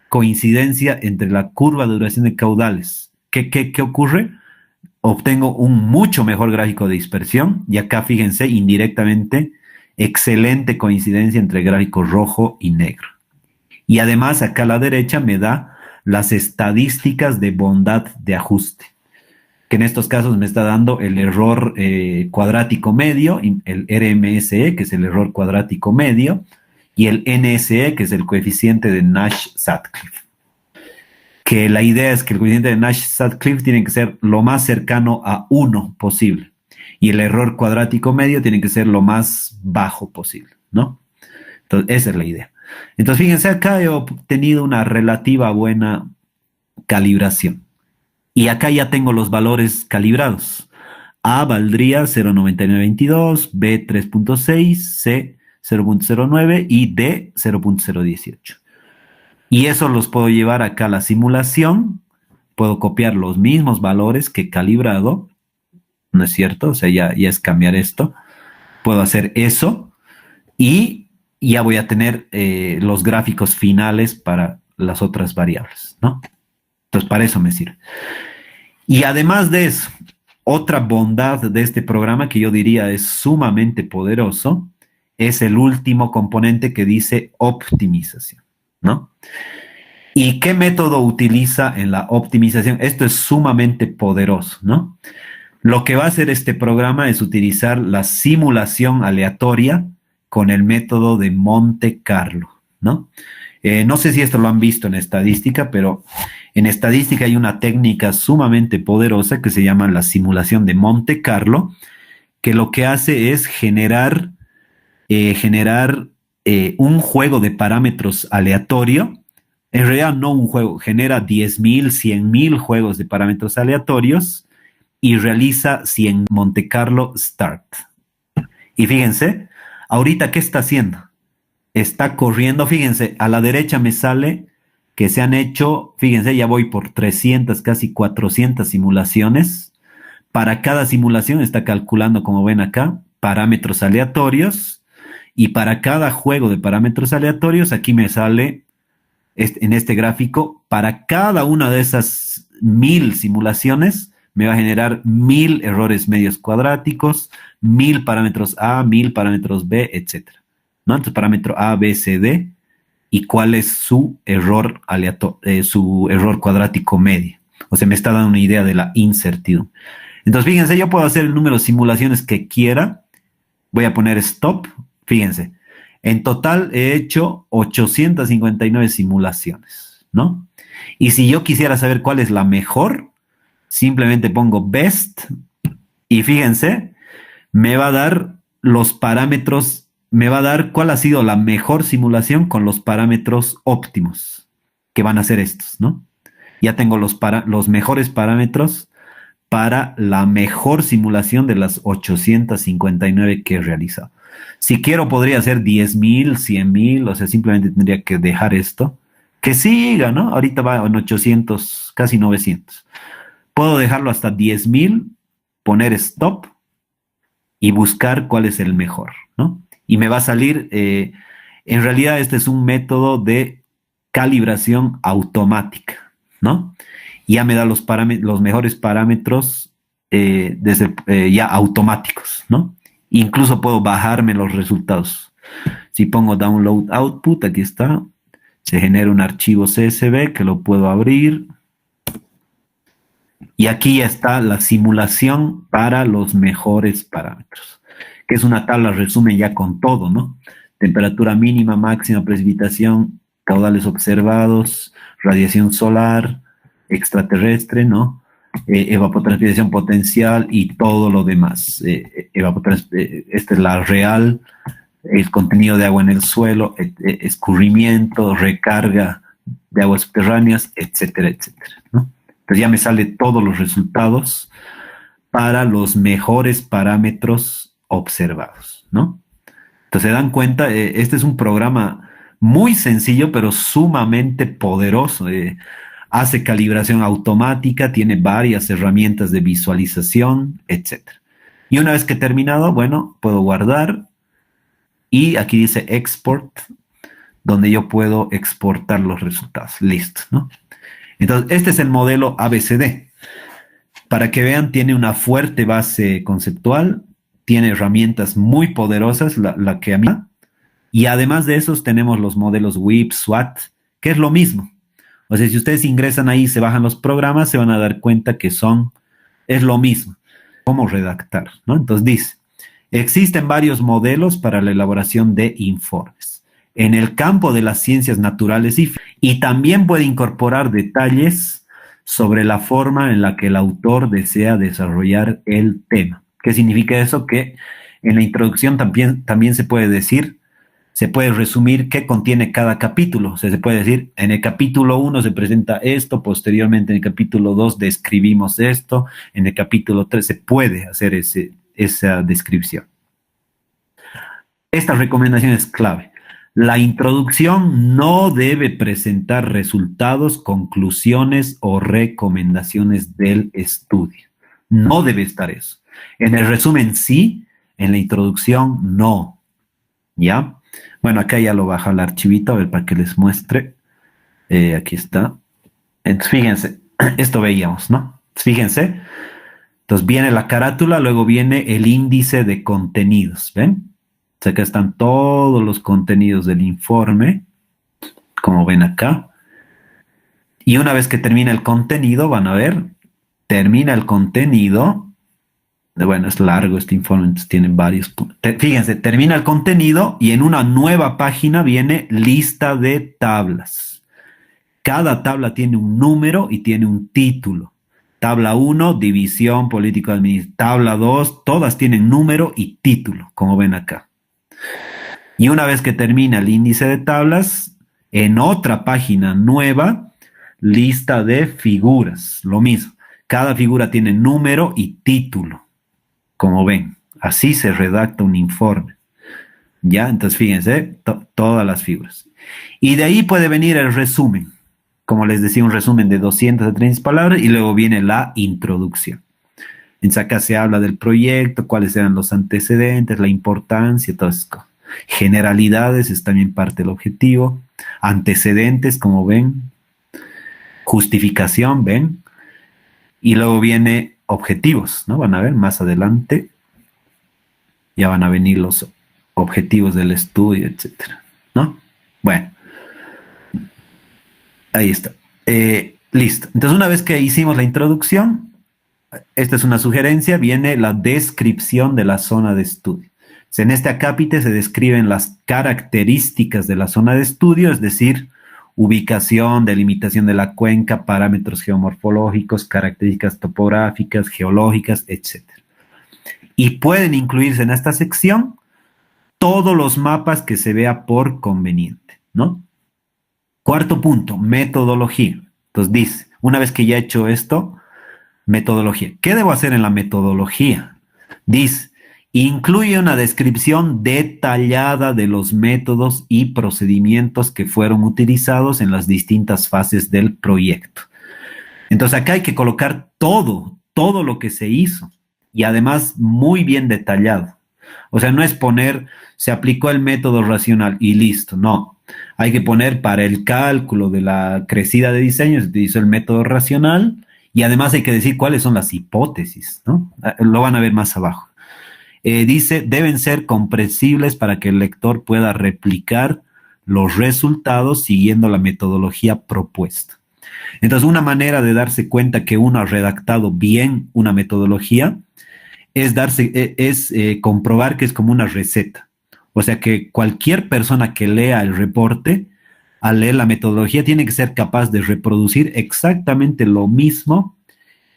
coincidencia entre la curva de duración de caudales, ¿qué ocurre? Obtengo un mucho mejor gráfico de dispersión y acá fíjense indirectamente excelente coincidencia entre el gráfico rojo y negro. Y además acá a la derecha me da las estadísticas de bondad de ajuste, que en estos casos me está dando el error cuadrático medio, el RMSE, que es el error cuadrático medio, y el NSE, que es el coeficiente de Nash-Sutcliffe. Que la idea es que el coeficiente de Nash-Sutcliffe tiene que ser lo más cercano a 1 posible. Y el error cuadrático medio tiene que ser lo más bajo posible, ¿no? Entonces, esa es la idea. Entonces, fíjense, acá he obtenido una relativa buena calibración. Y acá ya tengo los valores calibrados. A valdría 0.9922, B 3.6, C 0.09 y D 0.018. Y eso los puedo llevar acá a la simulación, puedo copiar los mismos valores que he calibrado, ¿no es cierto? O sea, ya es cambiar esto. Puedo hacer eso y ya voy a tener los gráficos finales para las otras variables, ¿no? Entonces, para eso me sirve. Y además de eso, otra bondad de este programa que yo diría es sumamente poderoso, es el último componente que dice optimización, ¿no? ¿Y qué método utiliza en la optimización? Esto es sumamente poderoso, ¿no? Lo que va a hacer este programa es utilizar la simulación aleatoria con el método de Monte Carlo, ¿no? No sé si esto lo han visto en estadística, pero en estadística hay una técnica sumamente poderosa que se llama la simulación de Monte Carlo, que lo que hace es generar un juego de parámetros aleatorio. En realidad no un juego, genera 10.000, 100.000 juegos de parámetros aleatorios y realiza 100 Monte Carlo Start. Y fíjense, ahorita, ¿qué está haciendo? Está corriendo, fíjense, a la derecha me sale que se han hecho, fíjense, ya voy por 300, casi 400 simulaciones. Para cada simulación está calculando, como ven acá, parámetros aleatorios. Y para cada juego de parámetros aleatorios, aquí me sale en este gráfico, para cada una de esas 1.000 simulaciones, me va a generar 1.000 errores medios cuadráticos, 1.000 parámetros A, 1.000 parámetros B, etc. ¿No? Entonces, parámetro A, B, C, D, y cuál es su error su error cuadrático medio. O sea, me está dando una idea de la incertidumbre. Entonces, fíjense, yo puedo hacer el número de simulaciones que quiera. Voy a poner stop. Fíjense, en total he hecho 859 simulaciones, ¿no? Y si yo quisiera saber cuál es la mejor, simplemente pongo best y fíjense, me va a dar los parámetros, me va a dar cuál ha sido la mejor simulación con los parámetros óptimos, que van a ser estos, ¿no? Ya tengo los mejores parámetros para la mejor simulación de las 859 que he realizado. Si quiero, podría hacer 10.000, 100.000, o sea, simplemente tendría que dejar esto. Que siga, ¿no? Ahorita va en 800, casi 900. Puedo dejarlo hasta 10.000, poner stop y buscar cuál es el mejor, ¿no? Y me va a salir, en realidad este es un método de calibración automática, ¿no? Ya me da los mejores parámetros ya automáticos, ¿no? Incluso puedo bajarme los resultados. Si pongo download output, aquí está, Se genera un archivo CSV que lo puedo abrir. Y aquí ya está la simulación para los mejores parámetros, que es una tabla resumen ya con todo, ¿no? Temperatura mínima, máxima, precipitación, caudales observados, radiación solar, extraterrestre, ¿no? Evapotranspiración potencial y todo lo demás. Esta es la real, el contenido de agua en el suelo, escurrimiento, recarga de aguas subterráneas, etcétera, etcétera, ¿no? Entonces ya me sale todos los resultados para los mejores parámetros observados, ¿no? Entonces se dan cuenta, este es un programa muy sencillo, pero sumamente poderoso. Hace calibración automática, tiene varias herramientas de visualización, etcétera. Y una vez que he terminado, bueno, puedo guardar y aquí dice export, donde yo puedo exportar los resultados. Listo, ¿no? Entonces, este es el modelo ABCD. Para que vean, tiene una fuerte base conceptual, tiene herramientas muy poderosas, la que a mí. Y además de esos tenemos los modelos WIP, SWAT, que es lo mismo. O sea, si ustedes ingresan ahí, se bajan los programas, se van a dar cuenta que es lo mismo. ¿Cómo redactar? ¿No? Entonces dice, existen varios modelos para la elaboración de informes en el campo de las ciencias naturales y también puede incorporar detalles sobre la forma en la que el autor desea desarrollar el tema. ¿Qué significa eso? Que en la introducción también se puede decir, se puede resumir qué contiene cada capítulo. O sea, se puede decir, en el capítulo 1 se presenta esto, posteriormente en el capítulo 2 describimos esto, en el capítulo 3 se puede hacer esa descripción. Esta recomendación es clave. La introducción no debe presentar resultados, conclusiones o recomendaciones del estudio. No debe estar eso. En el resumen sí, en la introducción no. ¿Ya? Bueno, acá ya lo baja el archivito, a ver para que les muestre. Aquí está. Entonces, fíjense, esto veíamos, ¿no? Fíjense. Entonces viene la carátula, luego viene el índice de contenidos, ¿ven? O sea, acá están todos los contenidos del informe, como ven acá. Y una vez que termina el contenido, van a ver, termina el contenido. Bueno, es largo este informe, entonces tienen varios puntos. Fíjense, termina el contenido y en una nueva página viene lista de tablas. Cada tabla tiene un número y tiene un título. Tabla 1, división político-administrativa. Tabla 2, todas tienen número y título, como ven acá. Y una vez que termina el índice de tablas, en otra página nueva, lista de figuras, lo mismo. Cada figura tiene número y título, como ven. Así se redacta un informe. ¿Ya? Entonces fíjense, todas las figuras. Y de ahí puede venir el resumen. Como les decía, un resumen de 200 a 300 palabras y luego viene la introducción. Entonces acá se habla del proyecto, cuáles eran los antecedentes, la importancia, todas esas cosas. Generalidades es también parte del objetivo. Antecedentes, como ven. Justificación, ven. Y luego viene objetivos, ¿no? Van a ver más adelante. Ya van a venir los objetivos del estudio, etcétera, ¿no? Bueno. Ahí está. Listo. Entonces, una vez que hicimos la introducción, esta es una sugerencia, viene la descripción de la zona de estudio. En este acápite se describen las características de la zona de estudio, es decir, ubicación, delimitación de la cuenca, parámetros geomorfológicos, características topográficas, geológicas, etc. Y pueden incluirse en esta sección todos los mapas que se vea por conveniente, ¿no? Cuarto punto, metodología. Entonces dice, una vez que ya he hecho esto, metodología. ¿Qué debo hacer en la metodología? Dice, incluye una descripción detallada de los métodos y procedimientos que fueron utilizados en las distintas fases del proyecto. Entonces acá hay que colocar todo lo que se hizo y además muy bien detallado. O sea, no es poner, se aplicó el método racional y listo, no. Hay que poner para el cálculo de la crecida de diseño, se utilizó el método racional y además hay que decir cuáles son las hipótesis, ¿no? Lo van a ver más abajo. Dice, deben ser comprensibles para que el lector pueda replicar los resultados siguiendo la metodología propuesta. Entonces, una manera de darse cuenta que uno ha redactado bien una metodología es comprobar que es como una receta. O sea, que cualquier persona que lea el reporte, al leer la metodología, tiene que ser capaz de reproducir exactamente lo mismo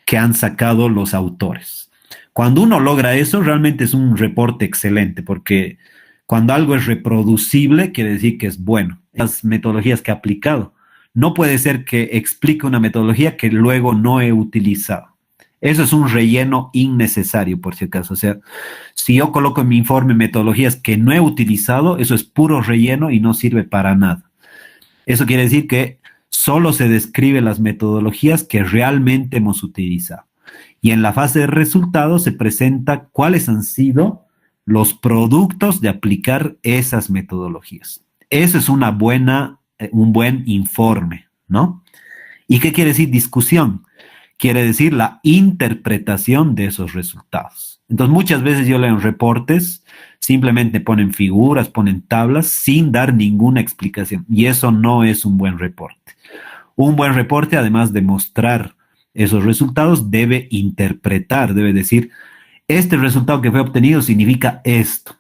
que han sacado los autores. Cuando uno logra eso, realmente es un reporte excelente, porque cuando algo es reproducible, quiere decir que es bueno. Las metodologías que he aplicado, no puede ser que explique una metodología que luego no he utilizado. Eso es un relleno innecesario, por si acaso. O sea, si yo coloco en mi informe metodologías que no he utilizado, eso es puro relleno y no sirve para nada. Eso quiere decir que solo se describe las metodologías que realmente hemos utilizado. Y en la fase de resultados se presenta cuáles han sido los productos de aplicar esas metodologías. Eso es un buen informe, ¿no? ¿Y qué quiere decir discusión? Quiere decir la interpretación de esos resultados. Entonces, muchas veces yo leo en reportes, simplemente ponen figuras, ponen tablas, sin dar ninguna explicación. Y eso no es un buen reporte. Un buen reporte, además de mostrar esos resultados, debe interpretar, debe decir, este resultado que fue obtenido significa esto.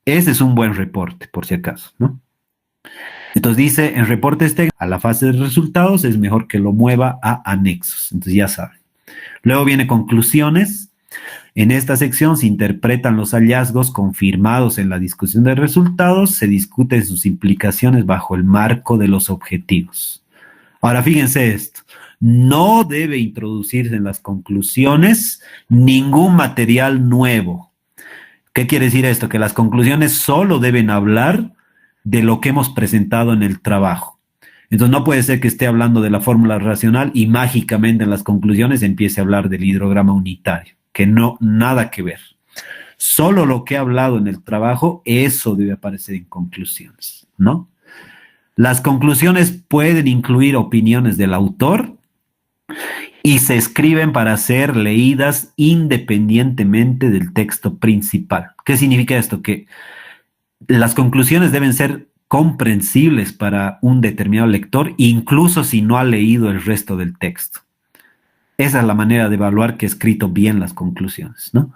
Ese es un buen reporte, por si acaso, ¿no? Entonces dice, en reportes técnicos, a la fase de resultados es mejor que lo mueva a anexos. Entonces ya saben. Luego viene conclusiones. En esta sección se interpretan los hallazgos confirmados en la discusión de resultados, se discuten sus implicaciones bajo el marco de los objetivos. Ahora fíjense esto, no debe introducirse en las conclusiones ningún material nuevo. ¿Qué quiere decir esto? Que las conclusiones solo deben hablar de lo que hemos presentado en el trabajo. Entonces no puede ser que esté hablando de la fórmula racional y mágicamente en las conclusiones empiece a hablar del hidrograma unitario, que no, nada que ver. Solo lo que he hablado en el trabajo, eso debe aparecer en conclusiones, ¿no? Las conclusiones pueden incluir opiniones del autor y se escriben para ser leídas independientemente del texto principal. ¿Qué significa esto? Que las conclusiones deben ser comprensibles para un determinado lector, incluso si no ha leído el resto del texto. Esa es la manera de evaluar que he escrito bien las conclusiones, ¿no?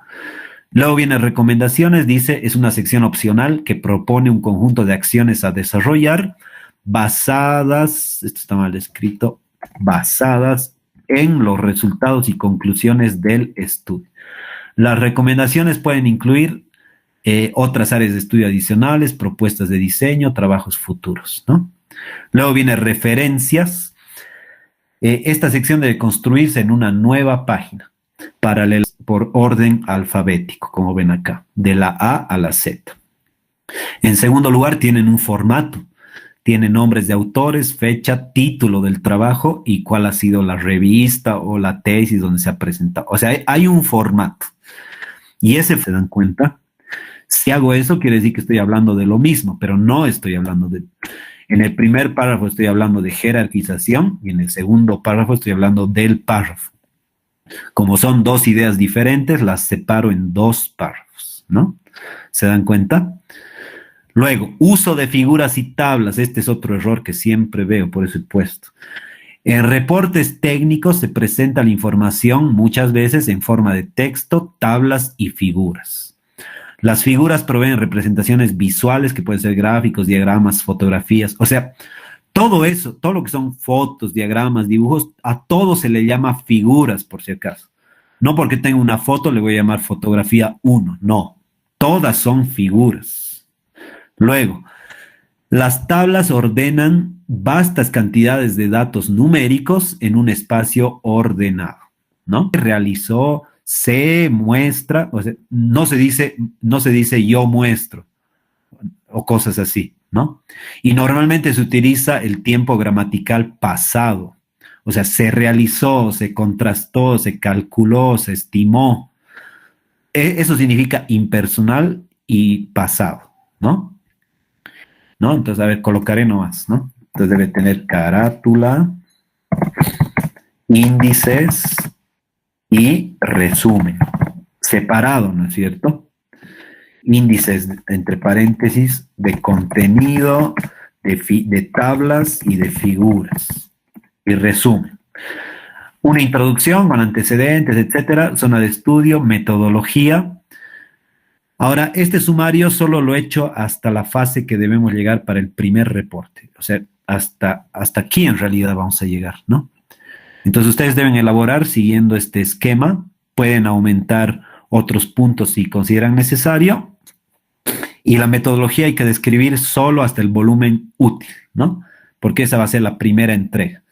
Luego viene recomendaciones, dice, es una sección opcional que propone un conjunto de acciones a desarrollar basadas, esto está mal escrito, basadas en los resultados y conclusiones del estudio. Las recomendaciones pueden incluir otras áreas de estudio adicionales, propuestas de diseño, trabajos futuros, ¿no? Luego viene referencias. Esta sección debe construirse en una nueva página, paralela por orden alfabético, como ven acá, de la A a la Z. En segundo lugar, tienen un formato. Tiene nombres de autores, fecha, título del trabajo y cuál ha sido la revista o la tesis donde se ha presentado. O sea, hay un formato. Y ese, ¿se dan cuenta? Si hago eso, quiere decir que estoy hablando de lo mismo, pero no estoy hablando de... En el primer párrafo estoy hablando de jerarquización y en el segundo párrafo estoy hablando del párrafo. Como son dos ideas diferentes, las separo en dos párrafos, ¿no? ¿Se dan cuenta? Luego, uso de figuras y tablas. Este es otro error que siempre veo, por eso he puesto. En reportes técnicos se presenta la información muchas veces en forma de texto, tablas y figuras. Las figuras proveen representaciones visuales que pueden ser gráficos, diagramas, fotografías. O sea, todo eso, todo lo que son fotos, diagramas, dibujos, a todo se le llama figuras, por si acaso. No porque tenga una foto le voy a llamar fotografía 1, no. Todas son figuras. Luego, las tablas ordenan vastas cantidades de datos numéricos en un espacio ordenado, ¿no? Realizó, se muestra, o sea, no se dice yo muestro o cosas así, ¿no? Y normalmente se utiliza el tiempo gramatical pasado, o sea, se realizó, se contrastó, se calculó, se estimó. Eso significa impersonal y pasado, ¿no? ¿No? Entonces, a ver, colocaré nomás, ¿no? Entonces debe tener carátula, índices y resumen. Separado, ¿no es cierto? Índices entre paréntesis de contenido, de tablas y de figuras. Y resumen. Una introducción con antecedentes, etcétera, zona de estudio, metodología. Ahora, este sumario solo lo he hecho hasta la fase que debemos llegar para el primer reporte. O sea, hasta aquí en realidad vamos a llegar, ¿no? Entonces ustedes deben elaborar siguiendo este esquema. Pueden aumentar otros puntos si consideran necesario. Y la metodología hay que describir solo hasta el volumen útil, ¿no? Porque esa va a ser la primera entrega.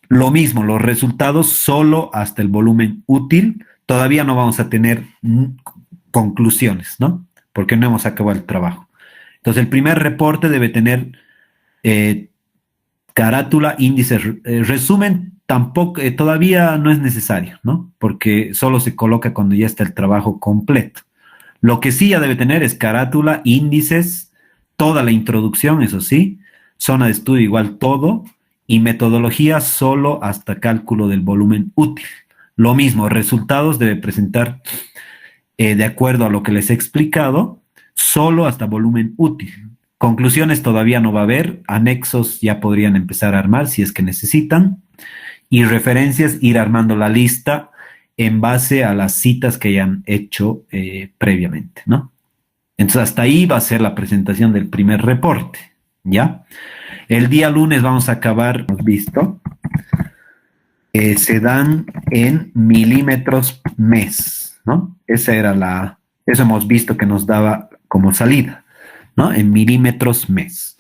Lo mismo, los resultados solo hasta el volumen útil. Todavía no vamos a tener conclusiones, ¿no? Porque no hemos acabado el trabajo. Entonces, el primer reporte debe tener carátula, índice, resumen, tampoco, todavía no es necesario, ¿no? Porque solo se coloca cuando ya está el trabajo completo. Lo que sí ya debe tener es carátula, índices, toda la introducción, eso sí, zona de estudio igual todo, y metodología solo hasta cálculo del volumen útil. Lo mismo, resultados debe presentar de acuerdo a lo que les he explicado, solo hasta volumen útil. Conclusiones todavía no va a haber, anexos ya podrían empezar a armar si es que necesitan, y referencias ir armando la lista en base a las citas que hayan hecho previamente, ¿no? Entonces hasta ahí va a ser la presentación del primer reporte, ¿ya? El día lunes vamos a acabar, hemos visto, se dan en milímetros mes, ¿no? Eso hemos visto que nos daba como salida, ¿no? En milímetros mes.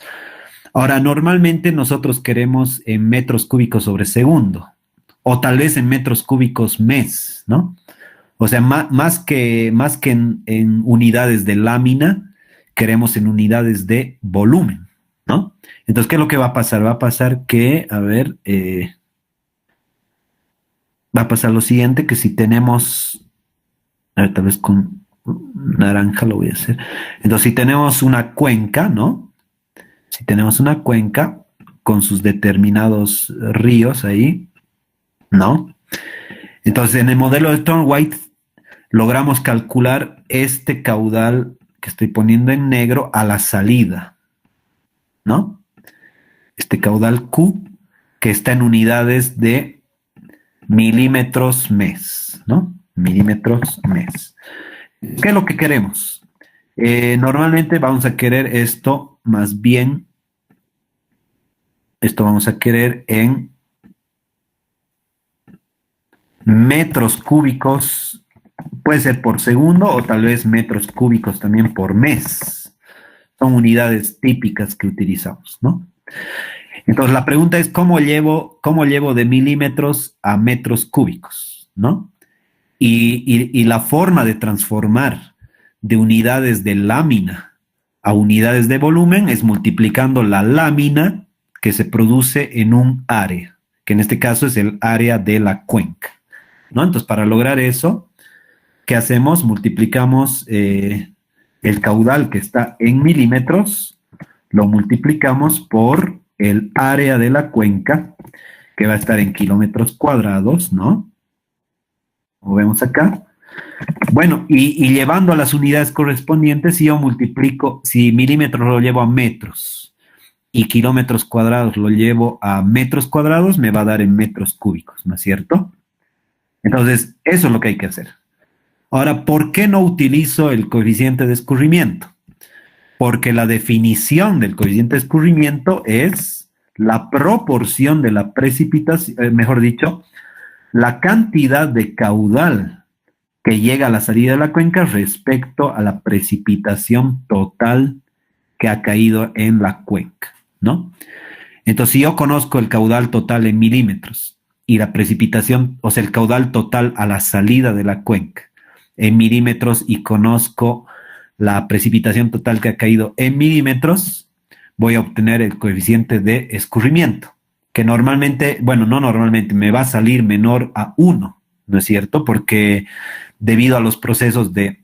Ahora, normalmente nosotros queremos en metros cúbicos sobre segundo, o tal vez en metros cúbicos mes, ¿no? O sea, más que en unidades de lámina, queremos en unidades de volumen, ¿no? Entonces, ¿qué es lo que va a pasar? Va a pasar que, va a pasar lo siguiente, que si tenemos, a ver, tal vez con naranja lo voy a hacer. Entonces, si tenemos una cuenca, ¿no? Si tenemos una cuenca con sus determinados ríos ahí, ¿no? Entonces, en el modelo de Thorne-White logramos calcular este caudal que estoy poniendo en negro a la salida, ¿no? Este caudal Q que está en unidades de milímetros mes, ¿no? Milímetros mes. ¿Qué es lo que queremos? Normalmente vamos a querer esto, más bien, esto vamos a querer en metros cúbicos, puede ser por segundo o tal vez metros cúbicos también por mes. Son unidades típicas que utilizamos, ¿no? Entonces la pregunta es cómo llevo de milímetros a metros cúbicos, ¿no? Y la forma de transformar de unidades de lámina a unidades de volumen es multiplicando la lámina que se produce en un área, que en este caso es el área de la cuenca, ¿no? Entonces, para lograr eso, ¿qué hacemos? Multiplicamos el caudal que está en milímetros, lo multiplicamos por el área de la cuenca, que va a estar en kilómetros cuadrados, ¿no? Como vemos acá. Bueno, y llevando a las unidades correspondientes, si yo multiplico, si milímetros lo llevo a metros y kilómetros cuadrados lo llevo a metros cuadrados, me va a dar en metros cúbicos, ¿no es cierto? Entonces, eso es lo que hay que hacer. Ahora, ¿por qué no utilizo el coeficiente de escurrimiento? Porque la definición del coeficiente de escurrimiento es la proporción de la precipitación, mejor dicho, la cantidad de caudal que llega a la salida de la cuenca respecto a la precipitación total que ha caído en la cuenca, ¿no? Entonces, si yo conozco el caudal total en milímetros y la precipitación, o sea, el caudal total a la salida de la cuenca en milímetros y conozco la precipitación total que ha caído en milímetros, voy a obtener el coeficiente de escurrimiento, que normalmente, bueno, no normalmente, me va a salir menor a 1, ¿no es cierto? Porque debido a los procesos de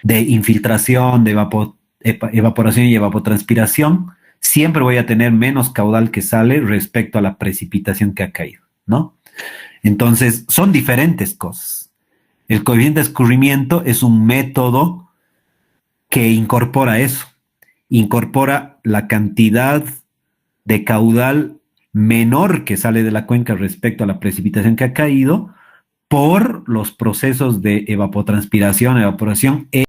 infiltración, de evaporación y evapotranspiración, siempre voy a tener menos caudal que sale respecto a la precipitación que ha caído, ¿no? Entonces, son diferentes cosas. El coeficiente de escurrimiento es un método que incorpora eso. incorpora la cantidad de caudal menor que sale de la cuenca respecto a la precipitación que ha caído por los procesos de evapotranspiración, evaporación